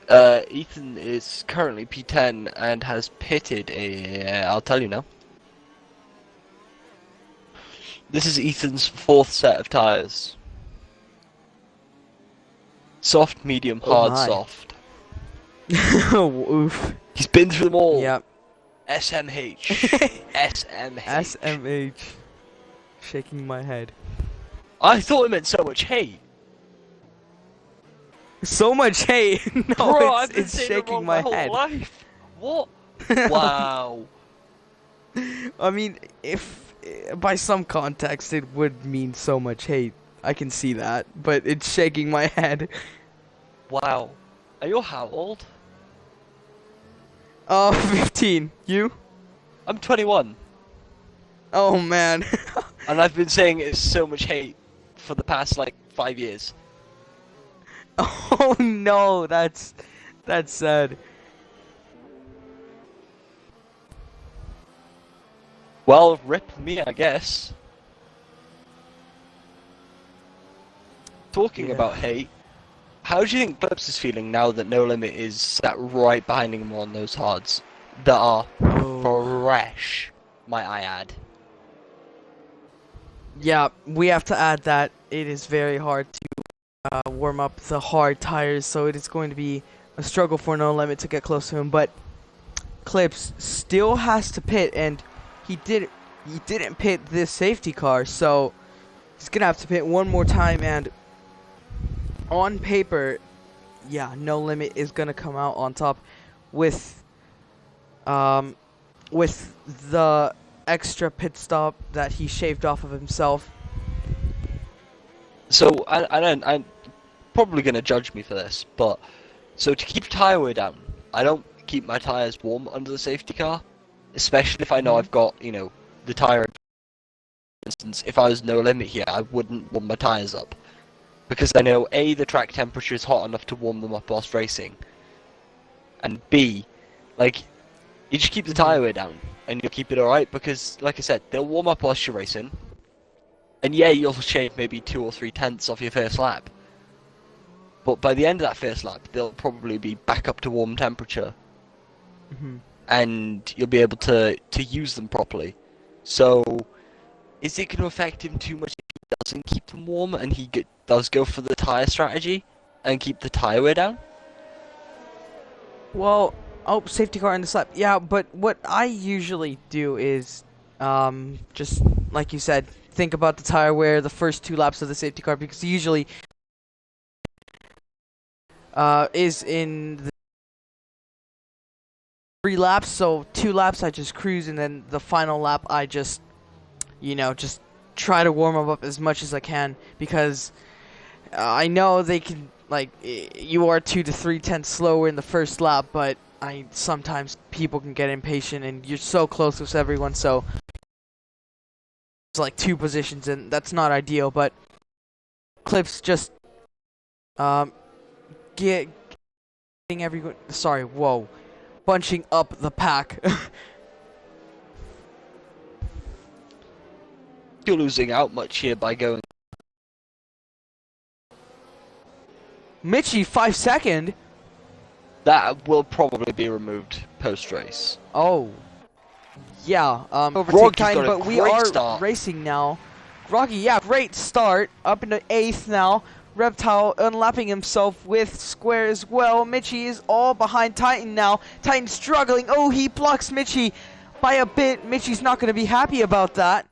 Ethan is currently P10 and has pitted I'll tell you now. This is Ethan's 4th set of tyres. Soft, medium, hard, my. soft. Oof. He's been through them all. Yep. SMH. SMH. SMH. Shaking my head. I thought it meant so much hate. So much hate. No, Bro, I've been it's saying it shaking wrong my whole head. life. What? Wow. I mean, if by some context it would mean so much hate. I can see that, but it's shaking my head. Wow. Are you how old? 15. You? I'm 21. Oh man. And I've been saying it's so much hate for the past like 5 years. Oh no, that's sad. Well, rip me, I guess. Talking Yeah. about hate, how do you think Clips is feeling now that No Limit is sat right behind him on those hards that are Oh. fresh, might I add? Yeah, we have to add that it is very hard to warm up the hard tires, so it is going to be a struggle for No Limit to get close to him. But Clips still has to pit, and he didn't pit this safety car, so he's gonna have to pit one more time. And on paper, yeah, No Limit is gonna come out on top with the extra pit stop that he shaved off of himself. So, I'm probably going to judge me for this, but so to keep tyre wear down, I don't keep my tyres warm under the safety car, especially if I know I've got, you know, the tyre. For instance, if I was No Limit here, I wouldn't warm my tyres up, because I know A, the track temperature is hot enough to warm them up whilst racing, and B, like, you just keep the tyre wear down, and you'll keep it alright, because, like I said, they'll warm up whilst you're racing, and yeah, you'll shave maybe 2 or 3 tenths off your first lap, but by the end of that first lap, they'll probably be back up to warm temperature, and you'll be able to use them properly. So, is it going to affect him too much if he doesn't keep them warm, and he does go for the tyre strategy, and keep the tyre wear down? Well, oh, safety car in the slap. Yeah, but what I usually do is, just like you said, think about the tire wear the first 2 laps of the safety car, because usually is in the 3 laps. So 2 laps I just cruise, and then the final lap I just, just try to warm up as much as I can, because I know they can, like, you are 2 to 3 tenths slower in the first lap, but sometimes people can get impatient, and you're so close with everyone, so it's like 2 positions, and that's not ideal. But Clips just getting everyone, bunching up the pack. You're losing out much here by going. Mitchie 5-second. That will probably be removed post-race. Oh, yeah. Overtake Groggy's Titan, got a but we great are start. racing now. Groggy, yeah, great start. Up into 8th now. Reptile unlapping himself with Square as well. Mitchie is all behind Titan now. Titan struggling. Oh, he blocks Mitchie by a bit. Mitchie's not going to be happy about that.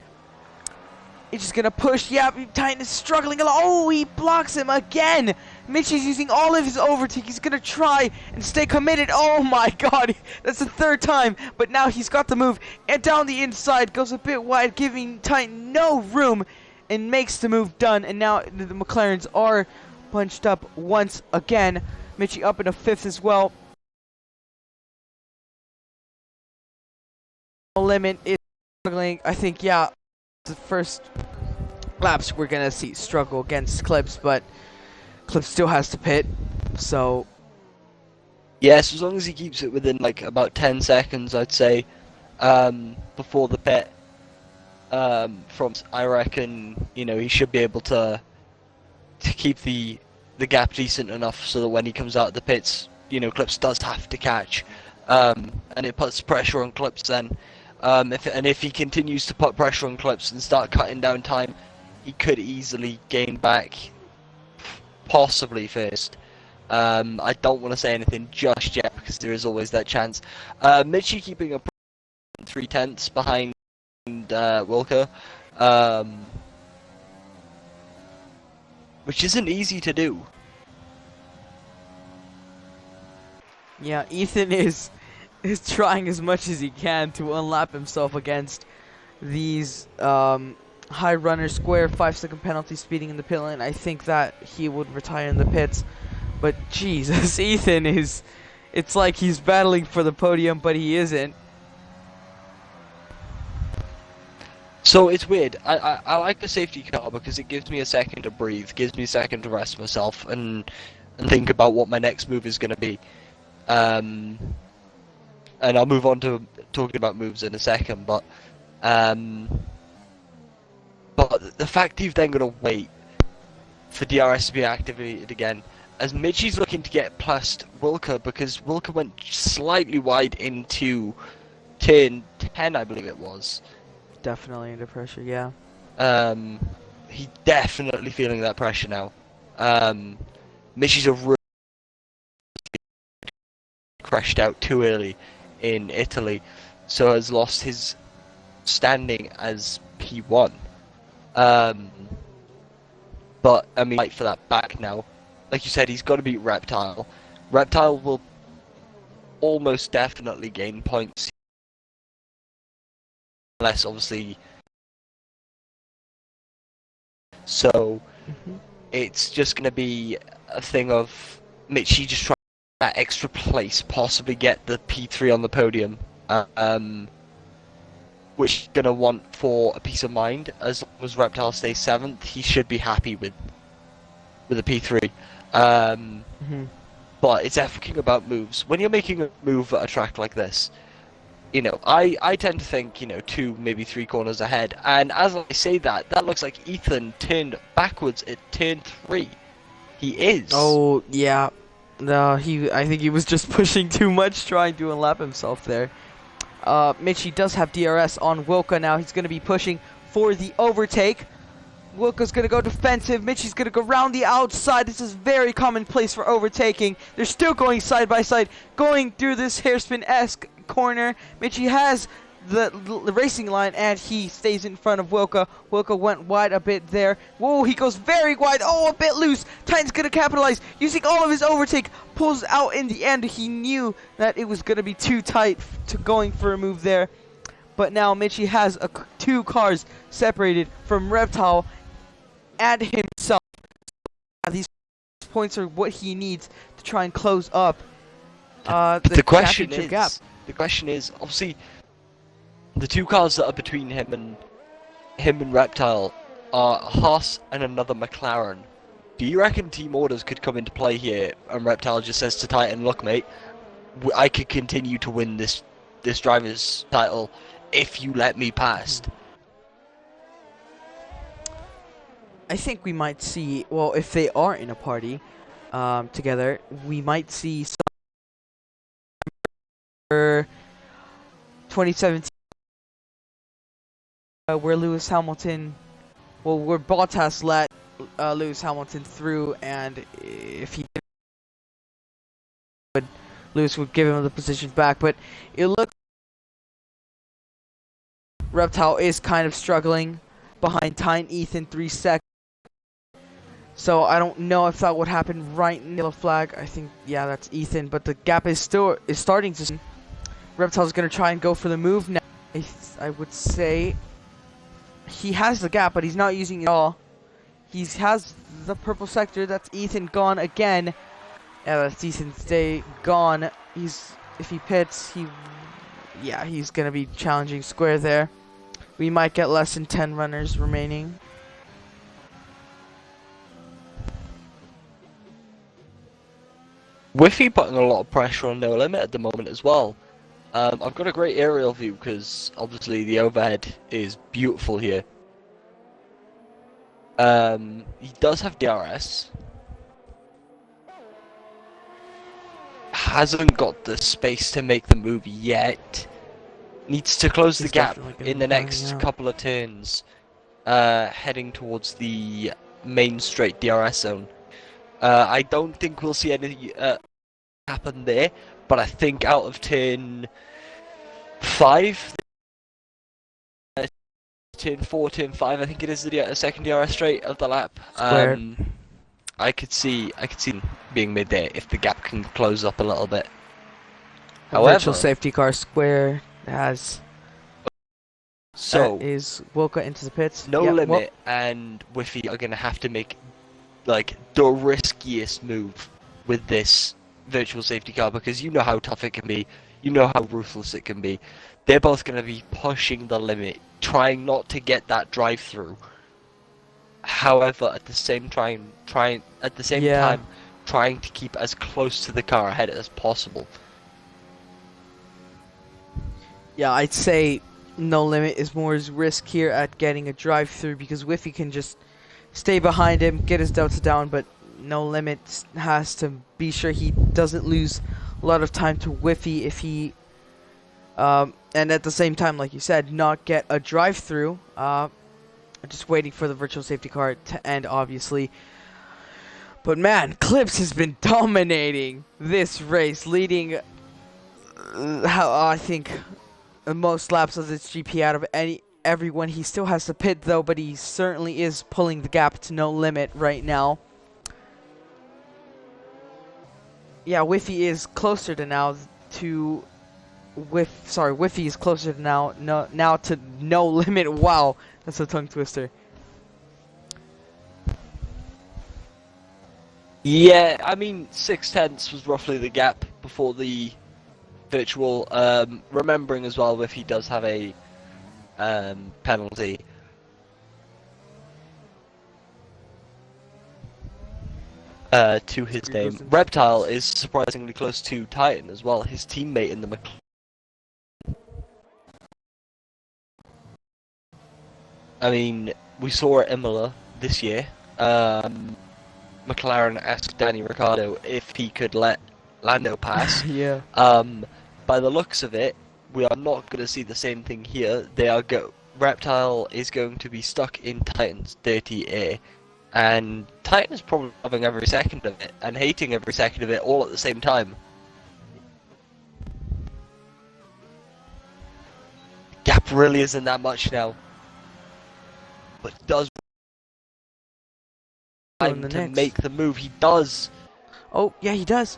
He's just going to push. Yeah, Titan is struggling a lot. Oh, he blocks him again. Mitchie's using all of his overtake. He's going to try and stay committed. Oh my god. That's the 3rd time. But now he's got the move. And down the inside. Goes a bit wide, giving Titan no room. And makes the move done. And now the McLarens are bunched up once again. Mitchie up into 5th as well. limit is struggling. I think, yeah, the first laps we're gonna see struggle against Clips, but Clips still has to pit, so Yes, as long as he keeps it within like about 10 seconds, I'd say, before the pit, from I reckon, you know, he should be able to keep the gap decent enough so that when he comes out of the pits, you know, Clips does have to catch, and it puts pressure on Clips then. If he continues to put pressure on Clips and start cutting down time, he could easily gain back, possibly first. I don't want to say anything just yet because there is always that chance. Mitchie keeping a 3/10 behind Wilco, which isn't easy to do. yeah, Ethan is trying as much as he can to unlap himself against these high runner square 5-second penalty speeding in the pit lane. I think that he would retire in the pits, but Jesus, Ethan is, it's like he's battling for the podium, but he isn't. So it's weird. I like the safety car because it gives me a second to breathe, gives me a second to rest myself and think about what my next move is going to be. And I'll move on to talking about moves in a second, but the fact you've then got to wait for DRS to be activated again, as Mitchie's looking to get past Wilco because Wilco went slightly wide into turn 10, I believe it was. Definitely under pressure, yeah. He's definitely feeling that pressure now. Mitchie's a really crashed out too early in Italy, so has lost his standing as P1. But I mean, fight for that back now. Like you said, he's got to beat Reptile. Reptile will almost definitely gain points, unless obviously. So it's just going to be a thing of Mitchie just trying that extra place, possibly get the P3 on the podium, which he's going to want for a peace of mind. As long as Reptile stays 7th, he should be happy with a P3. But it's everything about moves. When you're making a move at a track like this, you know, I tend to think, you know, 2, maybe 3 corners ahead. And as I say that, that looks like Ethan turned backwards at turn 3. He is. Oh, yeah. No, I think he was just pushing too much, trying to unlap himself there. Mitchie does have DRS on Wilco now. He's going to be pushing for the overtake. Wilco's going to go defensive. Mitchie's going to go around the outside. This is very commonplace for overtaking. They're still going side by side, going through this hairspin-esque corner. Mitchie has the racing line, and he stays in front of Wilco. Wilco went wide a bit there. Whoa, he goes very wide. Oh, a bit loose. Titan's going to capitalize. Using all of his overtake, pulls out in the end. He knew that it was going to be too tight to going for a move there. But now Mitchie has 2 cars separated from Reptile and himself. These points are what he needs to try and close up the question is, obviously, the 2 cars that are between him and Reptile are Haas and another McLaren. Do you reckon team orders could come into play here, and Reptile just says to Titan, "Look, mate, I could continue to win this driver's title if you let me past"? I think we might see, well, if they are in a party together, we might see some 2017 where Lewis Hamilton, well, where Bottas let Lewis Hamilton through, and if he did, Lewis would give him the position back. But it looks Reptile is kind of struggling behind Tyne Ethan 3 seconds. So I don't know if that would happen right in the yellow flag. I think, yeah, that's Ethan, but the gap is starting to. Reptile's gonna try and go for the move now. I would say he has the gap, but he's not using it all. He has the purple sector. That's Ethan gone again. Yeah, that's Ethan gone. If he pits, yeah, he's gonna be challenging Square there. We might get less than 10 runners remaining. Whiffy putting a lot of pressure on No Limit at the moment as well. I've got a great aerial view because obviously the overhead is beautiful here. He does have DRS. Hasn't got the space to make the move yet. Needs to close the gap in the next couple of turns, heading towards the main straight DRS zone. I don't think we'll see any happen there, but I think out of turn 5, turn 4, turn 5, I think it is the second DRS straight of the lap. I could see him being mid there if the gap can close up a little bit. However, virtual safety car Square has. So is Wilka into the pits. No Limit and Whiffy are gonna have to make like the riskiest move with this virtual safety car because you know how tough it can be, you know how ruthless it can be. They're both gonna be pushing the limit, trying not to get that drive through. However, at the same time, trying to keep as close to the car ahead as possible. Yeah, I'd say No Limit is more his risk here at getting a drive through because Whiffy can just stay behind him, get his delta down, but No Limit has to be sure he doesn't lose a lot of time to Whiffy if he and at the same time, like you said, not get a drive through. Just waiting for the virtual safety car to end, obviously. But man, Clips has been dominating this race, leading I think the most laps of this GP out of everyone. He still has to pit though, but he certainly is pulling the gap to No Limit right now. Yeah, Whiffy is closer to now to Whiffy is closer to now to No Limit. Wow, that's a tongue twister. Yeah, I mean 6/10 was roughly the gap before the virtual. Remembering as well if he does have a penalty. To his name. Reptile is surprisingly close to Titan as well, his teammate in the McLaren. I mean, we saw at Imola this year, McLaren asked Danny Ricciardo if he could let Lando pass. Yeah. By the looks of it, we are not going to see the same thing here. Reptile is going to be stuck in Titan's dirty air. And Titan is probably loving every second of it and hating every second of it all at the same time. Gap really isn't that much now. But he does time to make the move. He does. Oh, yeah, he does.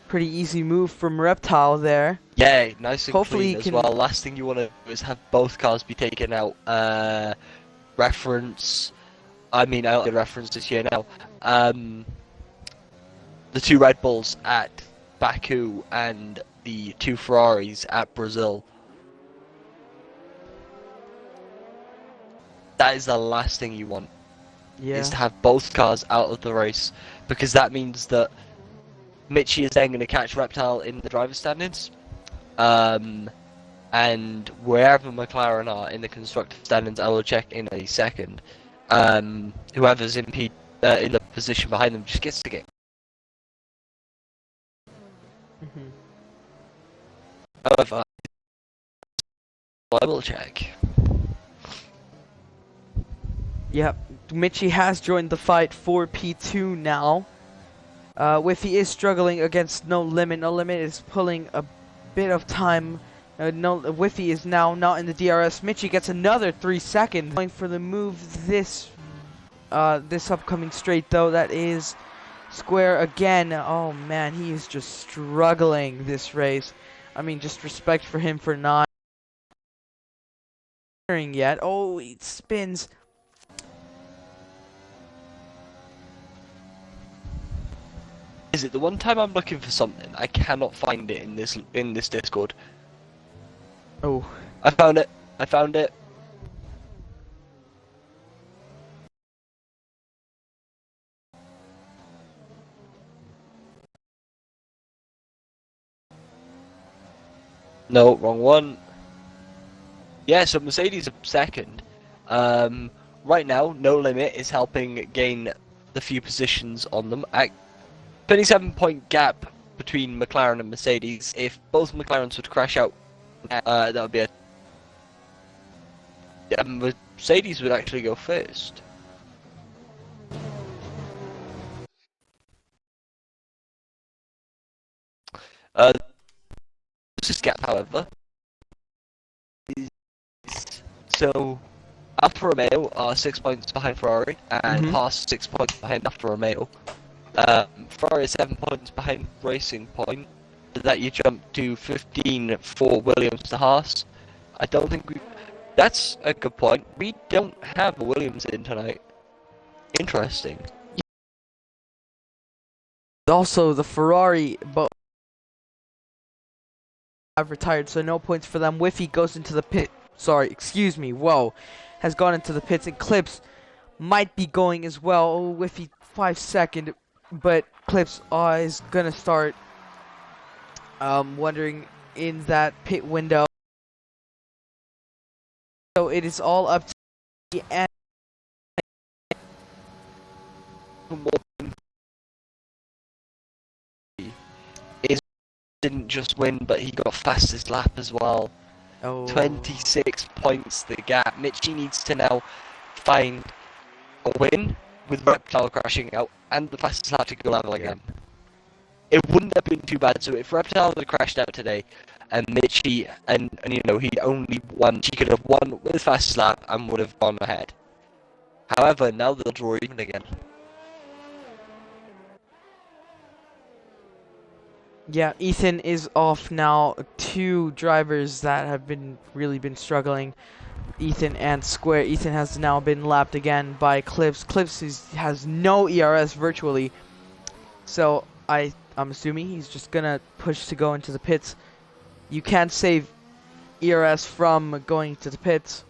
Pretty easy move from Reptile there. Yeah, nice and Hopefully clean as well. Last thing you want to do is have both cars be taken out. Reference, I mean, I'll get reference this year now. The 2 Red Bulls at Baku and the 2 Ferraris at Brazil. That is the last thing you want. Yeah. Is to have both cars out of the race, because that means that Mitchie is then going to catch Reptile in the driver's standings, and wherever McLaren are in the constructor standings, I will check in a second. Whoever's in the position behind them just gets to get. However, I will check. Yep, Mitchie has joined the fight for P2 now. Whiffy is struggling against No Limit. No Limit is pulling a bit of time. Whiffy is now not in the DRS. Mitchie gets another 3 seconds. Going for the move this upcoming straight though. That is Square again. Oh man, he is just struggling this race. I mean, just respect for him for not yet. Oh, he spins. Is it the one time I'm looking for something, I cannot find it in this Discord. Oh, I found it. I found it. No, wrong one. Yeah, so Mercedes are second. Right now, No Limit is helping gain the few positions on them. 27-point gap between McLaren and Mercedes. If both McLarens would crash out, that would be a... Yeah, Mercedes would actually go first. This gap, however, is... So, Alfa Romeo are 6 points behind Ferrari, and Haas 6 points behind Alfa Romeo. Ferrari is 7 points behind Racing Point. That you jump to 15 for Williams to Haas. I don't think we... That's a good point. We don't have a Williams in tonight. Interesting. also the Ferrari, but have retired, so no points for them. Whiffy goes into the pit. Sorry, excuse me. Whoa, has gone into the pits, and Clips might be going as well. Oh, Whiffy 5 second, but Clips is gonna start wondering in that pit window. So it is all up to the end. Is didn't just win, but he got fastest lap as well. Oh. 26 points the gap. Mitchie needs to now find a win with Reptile crashing out and the fastest lap to go level again. It wouldn't have been too bad. So if Reptile had crashed out today, and Mitchie and you know he only won, she could have won with fastest lap and would have gone ahead. However, now they'll draw even again. Yeah, Ethan is off now. Two drivers that have really been struggling. Ethan and Square. Ethan has now been lapped again by Clips. Clips has no ERS virtually, so I'm assuming he's just gonna push to go into the pits. You can't save ERS from going to the pits.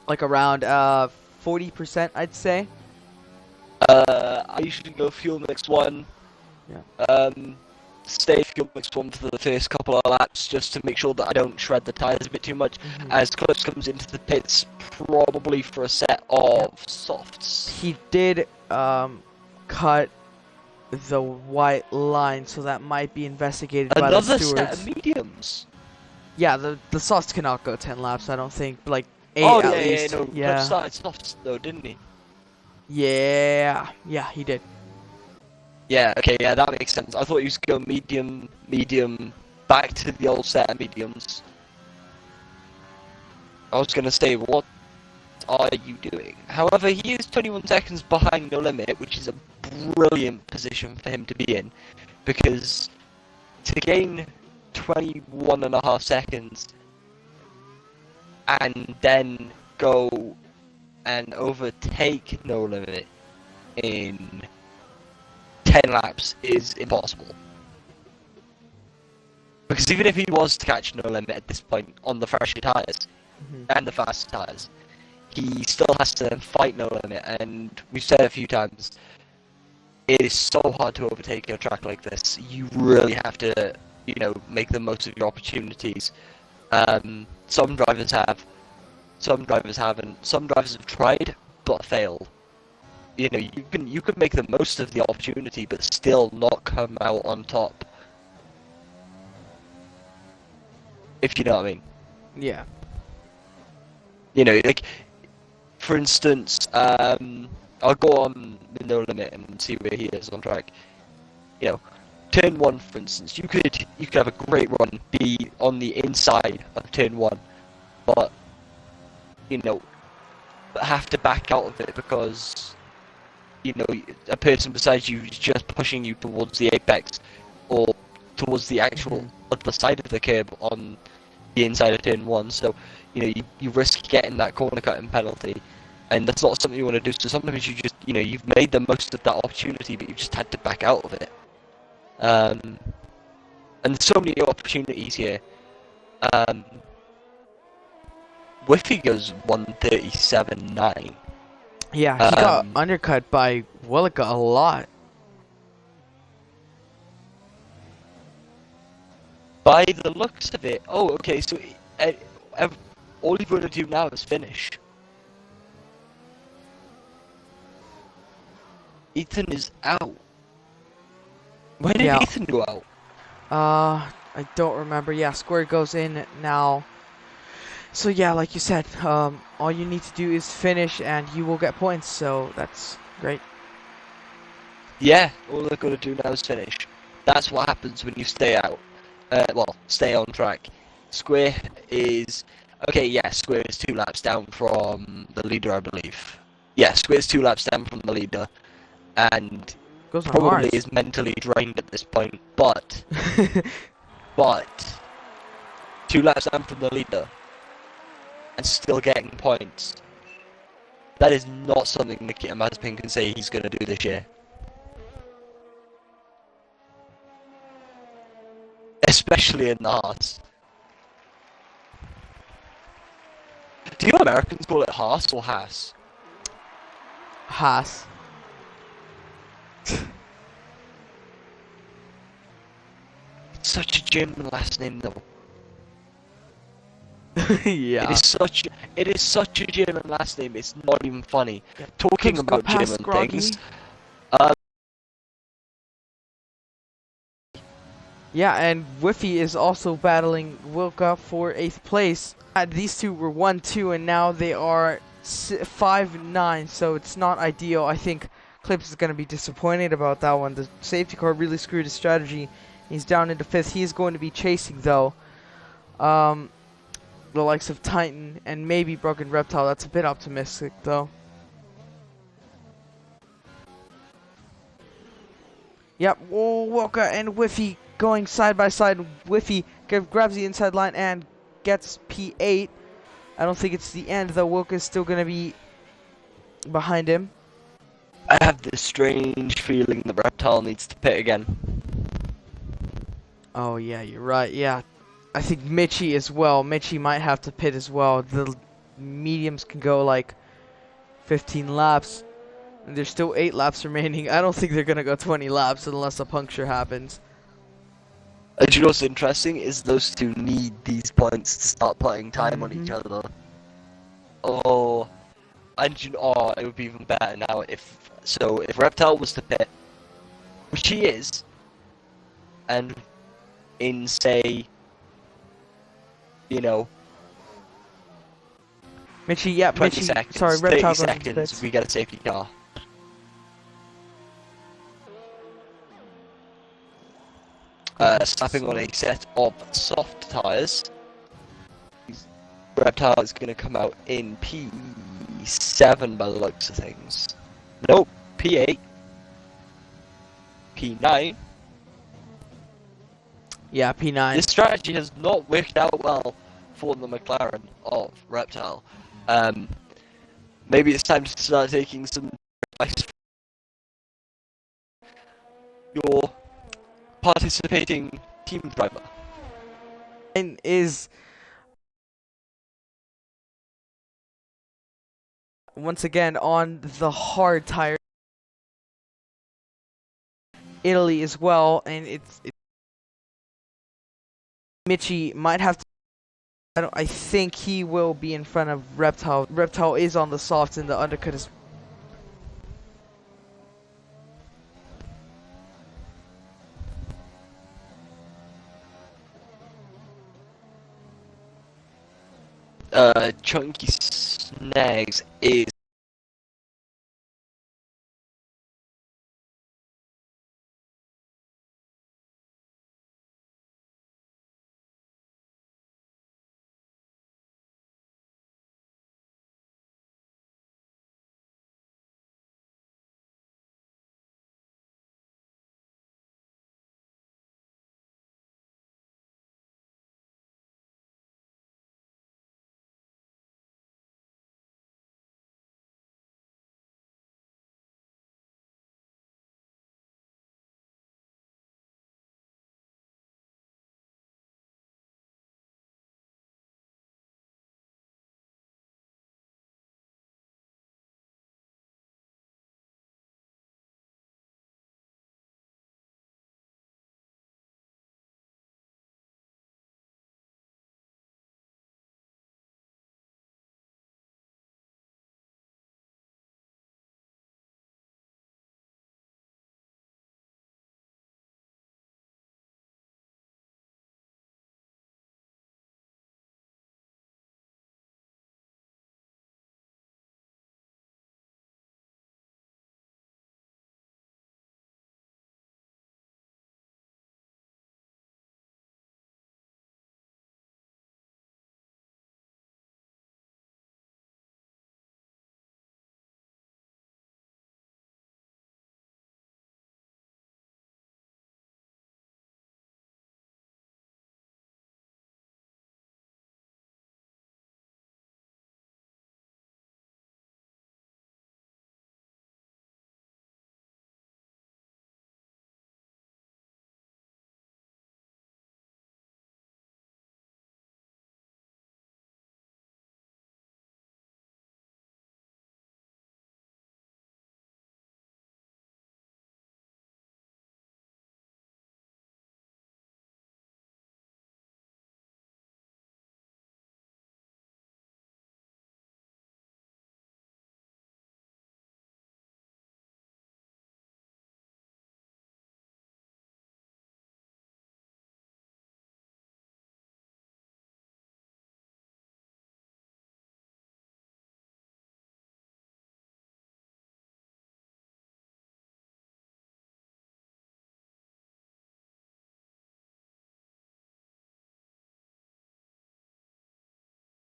Like around 40%, I'd say. I usually go fuel mix 1. Yeah. Stay fuel mix 1 for the first couple of laps just to make sure that I don't shred the tyres a bit too much. As Clips comes into the pits, probably for a set of softs. He did cut the white line, so that might be investigated by the stewards. Another set of mediums. Yeah, the softs cannot go 10 laps, I don't think. Like 8 oh, at least. No, yeah. Clips started softs though, didn't he? Yeah, he did. Yeah, okay, yeah, that makes sense. I thought he was going medium, back to the old set of mediums. I was gonna say, what are you doing? However, he is 21 seconds behind No Limit, which is a brilliant position for him to be in, because to gain 21.5 seconds and then go and overtake No Limit in 10 laps is impossible. Because even if he was to catch No Limit at this point on the fresher tyres and the fast tyres, he still has to fight No Limit, and we've said a few times, it is so hard to overtake a track like this. You really have to, you know, make the most of your opportunities. Some drivers have, some drivers haven't. Some drivers have tried but failed. You know, you can make the most of the opportunity, but still not come out on top. If you know what I mean. Yeah. You know, like, for instance, I'll go on the No Limit and see where he is on track. You know, turn 1, for instance, you could have a great run, be on the inside of turn 1, but you know, have to back out of it because, you know, a person beside you is just pushing you towards the apex or towards the actual other side of the curb on the inside of turn 1. So, you know, you risk getting that corner cutting penalty, and that's not something you want to do. So sometimes you just, you know, you've made the most of that opportunity, but you just had to back out of it. And there's so many opportunities here. Whiffy goes 137.9. Yeah, he got undercut by Willica a lot. By the looks of it, oh, okay, so all you've got to do now is finish. Ethan is out. When did Ethan go out? I don't remember. Yeah, Square goes in now. So yeah, like you said, all you need to do is finish and you will get points, so that's great. Yeah, all they've got to do now is finish. That's what happens when you stay out. Well, stay on track. Square is... Okay, yeah, Square is 2 laps down from the leader, I believe. Yeah, Square's 2 laps down from the leader, and Goes on probably Mars. is mentally drained at this point, but... 2 laps down from the leader, and still getting points. That is not something Nikita Mazepin can say he's going to do this year. Especially in the Haas. Do you Americans call it Haas or Haas? Haas. It's such a German last name though. Yeah. It is such a German last name, it's not even funny. Yeah. Talking Clips about go past German Groggy. things. Yeah, and Whiffy is also battling Wilka for 8th place. These two were 1-2, and now they are 5-9, so it's not ideal. I think Clips is going to be disappointed about that one. The safety car really screwed his strategy. He's down into 5th. He's going to be chasing, though, the likes of Titan and maybe Broken Reptile. That's a bit optimistic, though. Yep, Wilka and Whiffy going side by side. Whiffy grabs the inside line and gets P8. I don't think it's the end, though. Wilka's still going to be behind him. I have this strange feeling that Reptile needs to pit again. Oh, yeah, you're right. Yeah, I think Mitchie as well. Mitchie might have to pit as well. The mediums can go like 15 laps. And there's still 8 laps remaining. I don't think they're going to go 20 laps unless a puncture happens. And you know what's interesting is those two need these points to start putting time on each other. Oh, and you know, it would be even better now if Reptile was to pit, which he is, and in say, you know, Mitchie, yeah, 20 Mitchie, seconds, sorry, 30 Reptile seconds, we get a safety car. Slapping on a set of soft tyres. Reptile is going to come out in P7 by the looks of things. Nope, P8. P9. Yeah, P9. This strategy has not worked out well for the McLaren of Reptile. Maybe it's time to start taking some advice from your participating team driver. And is once again on the hard tire. Italy as well, and it's Mitchie might have to. I think he will be in front of Reptile. Reptile is on the softs, and the undercut is. Chunky Snags is